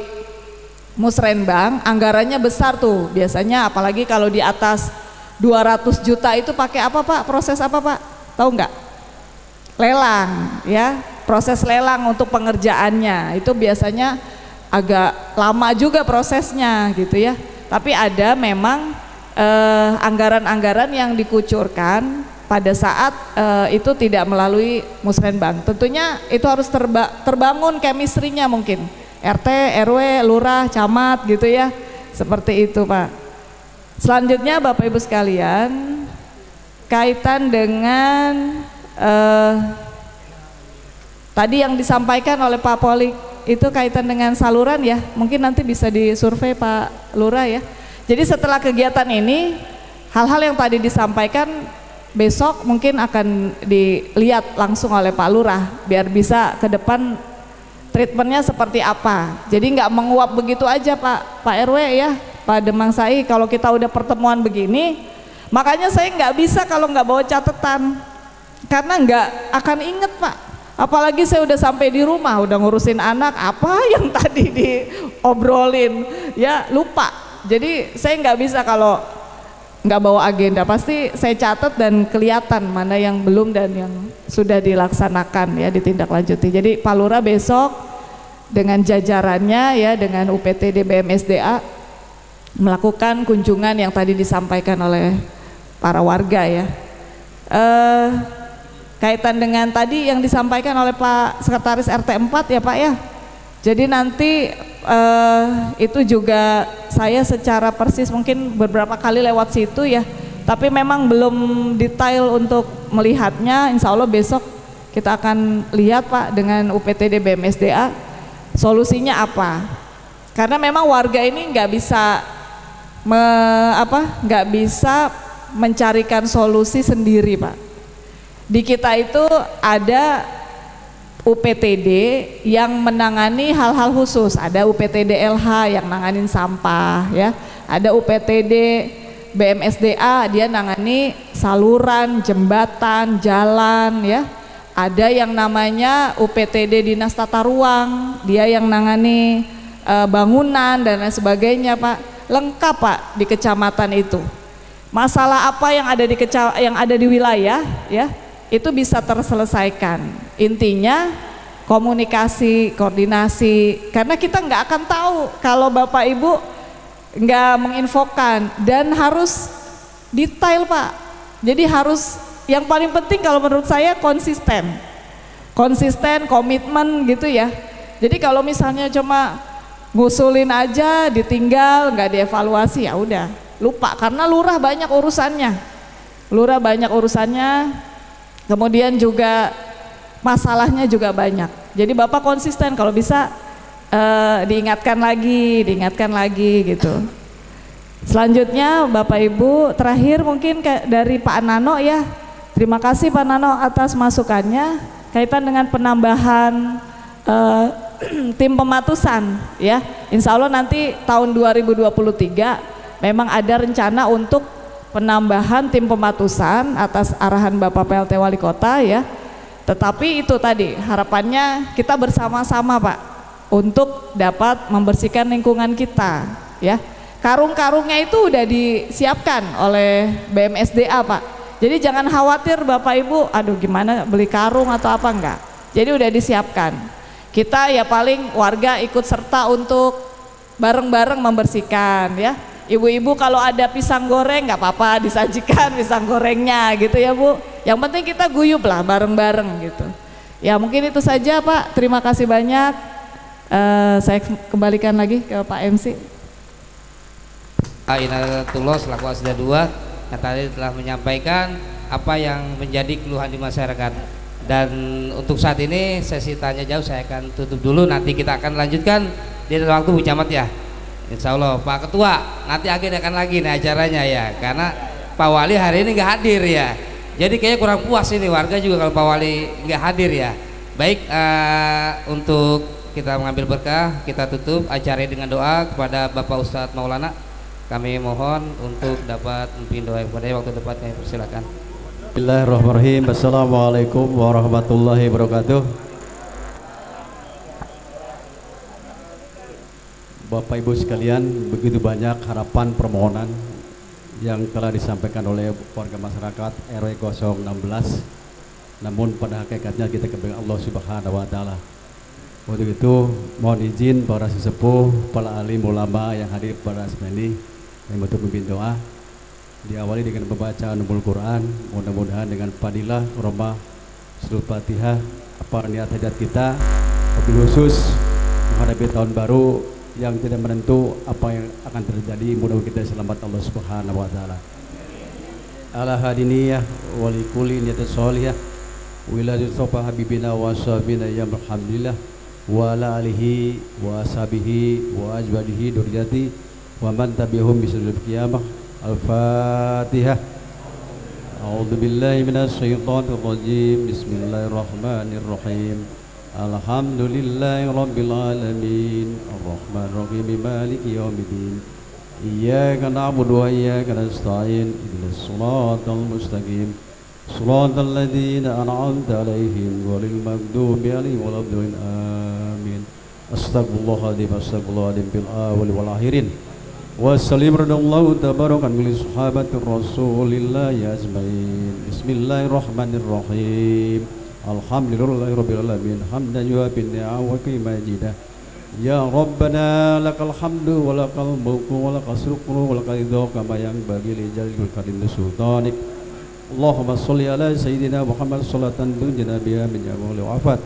S1: Musrenbang, anggarannya besar tuh biasanya, apalagi kalau di atas 200 juta itu pakai apa Pak? Proses apa Pak? Tahu nggak? Lelang ya. Proses lelang untuk pengerjaannya itu biasanya agak lama juga prosesnya gitu ya. Tapi ada memang anggaran-anggaran yang dikucurkan pada saat itu tidak melalui Musrenbang. Tentunya itu harus terbangun chemistry-nya mungkin. RT, RW, lurah, camat gitu ya. Seperti itu Pak. Selanjutnya Bapak Ibu sekalian, kaitan dengan tadi yang disampaikan oleh Pak Polik itu kaitan dengan saluran ya, mungkin nanti bisa disurvei Pak Lurah ya. Jadi setelah kegiatan ini, hal-hal yang tadi disampaikan besok mungkin akan dilihat langsung oleh Pak Lurah, biar bisa ke depan treatmentnya seperti apa. Jadi nggak menguap begitu aja Pak RW ya, Pak Demang Sai. Kalau kita udah pertemuan begini, makanya saya nggak bisa kalau nggak bawa catatan, karena nggak akan inget Pak. Apalagi saya udah sampai di rumah, udah ngurusin anak, apa yang tadi diobrolin, ya lupa. Jadi saya nggak bisa kalau nggak bawa agenda, pasti saya catat dan kelihatan mana yang belum dan yang sudah dilaksanakan ya, ditindaklanjuti. Jadi Pak Lurah besok dengan jajarannya ya, dengan UPTD BMSDA melakukan kunjungan yang tadi disampaikan oleh para warga ya. Kaitan dengan tadi yang disampaikan oleh Pak Sekretaris RT 4 ya Pak ya. Jadi nanti itu juga saya secara persis mungkin beberapa kali lewat situ ya. Tapi memang belum detail untuk melihatnya. Insya Allah besok kita akan lihat Pak dengan UPTD BMSDA solusinya apa. Karena memang warga ini nggak bisa nggak bisa mencarikan solusi sendiri Pak. Di kita itu ada UPTD yang menangani hal-hal khusus, ada UPTD LH yang nanganin sampah ya, ada UPTD BMSDA dia nangani saluran, jembatan, jalan ya, ada yang namanya UPTD Dinas Tata Ruang, dia yang nangani bangunan dan lain sebagainya Pak. Lengkap Pak di kecamatan itu. Masalah apa yang ada di wilayah ya, itu bisa terselesaikan. Intinya komunikasi, koordinasi, karena kita nggak akan tahu kalau Bapak Ibu nggak menginfokan, dan harus detail Pak. Jadi harus, yang paling penting kalau menurut saya konsisten, komitmen gitu ya. Jadi kalau misalnya cuma ngusulin aja ditinggal, nggak dievaluasi, ya udah lupa, karena lurah banyak urusannya. Kemudian juga masalahnya juga banyak. Jadi Bapak konsisten, kalau bisa diingatkan lagi gitu. Selanjutnya Bapak Ibu, terakhir mungkin dari Pak Nano ya. Terima kasih Pak Nano atas masukannya kaitan dengan penambahan tim pematusan ya. Insya Allah nanti tahun 2023 memang ada rencana untuk penambahan tim pematusan atas arahan Bapak PLT Wali Kota ya. Tetapi itu tadi harapannya kita bersama-sama Pak untuk dapat membersihkan lingkungan kita ya. Karung-karungnya itu udah disiapkan oleh BMSDA Pak. Jadi jangan khawatir Bapak Ibu, aduh gimana beli karung atau apa, enggak. Jadi udah disiapkan. Kita ya paling warga ikut serta untuk bareng-bareng membersihkan ya. Ibu-ibu kalau ada pisang goreng nggak apa-apa disajikan pisang gorengnya gitu ya Bu. Yang penting kita guyup lah bareng-bareng gitu. Ya mungkin itu saja Pak, terima kasih banyak. Saya kembalikan lagi ke Pak MC.
S2: Inatullah selaku Asda 2 yang tadi telah menyampaikan apa yang menjadi keluhan di masyarakat. Dan untuk saat ini sesi tanya jawab saya akan tutup dulu, nanti kita akan lanjutkan di waktu Bu Camat ya. Insya Allah Pak Ketua nanti akan lagi nih acaranya ya, karena Pak Wali hari ini nggak hadir ya, jadi kayaknya kurang puas ini warga juga kalau Pak Wali nggak hadir ya. Baik, untuk kita mengambil berkah, kita tutup acara dengan doa kepada Bapak Ustadz Maulana. Kami mohon untuk dapat memimpin doa kepada waktu depan, kami persilakan.
S4: Bismillahirrahmanirrahim. Assalamualaikum warahmatullahi wabarakatuh. Bapak Ibu sekalian, begitu banyak harapan permohonan yang telah disampaikan oleh warga masyarakat RW 016. Namun pada hakikatnya kita kepada Allah Subhanahu wa taala. Untuk itu mohon izin para sesepuh, para alim ulama yang hadir pada saat ini yang untuk memimpin doa. Diawali dengan pembacaan Ummul Quran, mudah-mudahan dengan fadilah rahmah surah Fatihah apa niat hajat kita, wabil khusus menghadapi tahun baru yang tidak menentu apa yang akan terjadi, mudah-mudahan kita selamat Allah Subhanahu wa taala. Ala hadiniyah wa li kulli niyatin shalihah wa ila sofa habibina wa sahbina ya alhamdulillah wa ala alihi wa ashabihi wa ajwadihi durjati wa man tabi'ahum bisul qiyamah. Al-Fatihah. A'udzu billahi minasy syaithanir rajim. Bismillahirrahmanirrahim. Alhamdulillahi rabbil alamin. Arrahmanir rahim maliki yaumiddin. Iyyaka na'budu wa iyyaka nasta'in. Ihdinas shiratal mustaqim. Shiratal ladzina an'amta 'alaihim ghairil maghdubi 'alaihim waladdallin. Amin. Astagfirullahaladzim, astagfirullahaladzim bil awwal wal akhirin. Wassalim radallahu tabarakan min sahabati rasulillah ya ajmain. Bismillahirrahmanirrahim. Alhamdulillahi rabbil alamin. Hamdan yuwaffi ni'am wa majidah. Ya Rabbana lakal hamdu wa lakal mulku wa lakal syukru wa lakal ridha kama yanbaghi li jalil karim sultanik. Allahumma shalli ala sayyidina Muhammad salatan tunjina biha min jami'il afat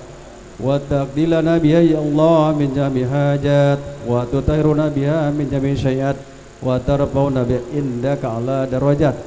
S4: wa taqdilana biha ya Allah min jami hajat wa tutahhiruna biha min jami syai'at wa tarfa'una bi indaka ala darajat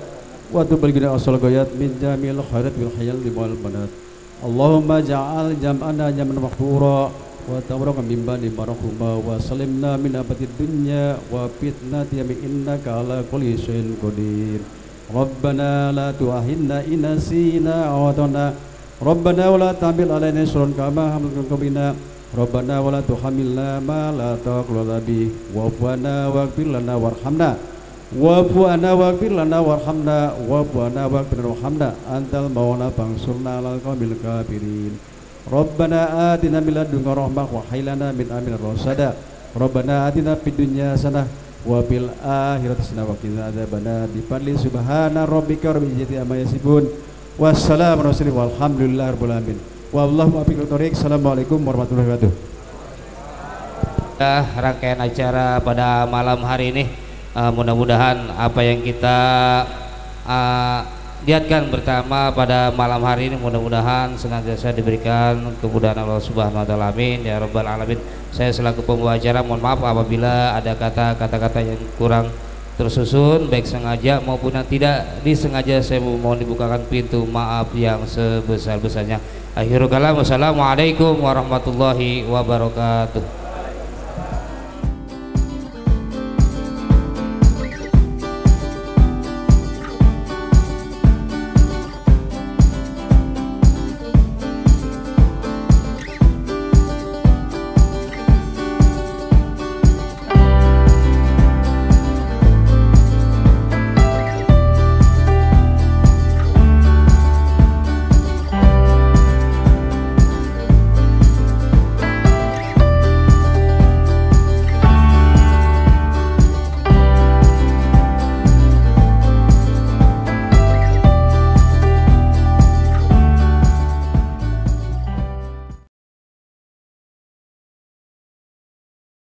S4: wa tubalghina asal ghayat min jamil khairat bil hayal wal banat. Allahumma ja'al jam'ana jam'an maghfura wa tabaraka min bani barakuma wa salimna min abatid dunya wa fitnati min innaka ala kulli syai'in qadir. Rabbana la tu'ahinna in nasina aw atana. Rabbana wa la tahmil alaina isran kama hamalna qablina. Rabbana wa la tuhammilna ma la taqulu bi wa'fu 'anna waghfir lana warhamna wa'fu 'anna waghfir lana warhamna wa'fu 'anna waghfir warhamna antal maula fansurna 'alal qaumil kafirin. Rabbana atina min ladunka rahmah wa hayyi lana min amrina rasada. Rabbana atina fid dunya hasanah wa fil akhirati hasanah wa qina adzabannar. Bi fadli subhana rabbika rabbil izzati amma yasifun. Wassalamu alaikum walhamdulillahi rabbil alamin. Wallahu a'lam bishawab. Assalamualaikum warahmatullahi wabarakatuh.
S2: Rangkaian acara pada malam hari ini, mudah-mudahan apa yang kita lihatkan bersama pada malam hari ini mudah-mudahan senantiasa diberikan kemudahan Allah Subhanahu wa taala. Amin ya rabbal alamin. Saya selaku pembawa acara mohon maaf apabila ada kata-kata yang kurang tersusun baik sengaja maupun yang tidak disengaja. Saya mohon dibukakan pintu maaf yang sebesar-besarnya. Akhirul kalam, wassalamualaikum warahmatullahi wabarakatuh.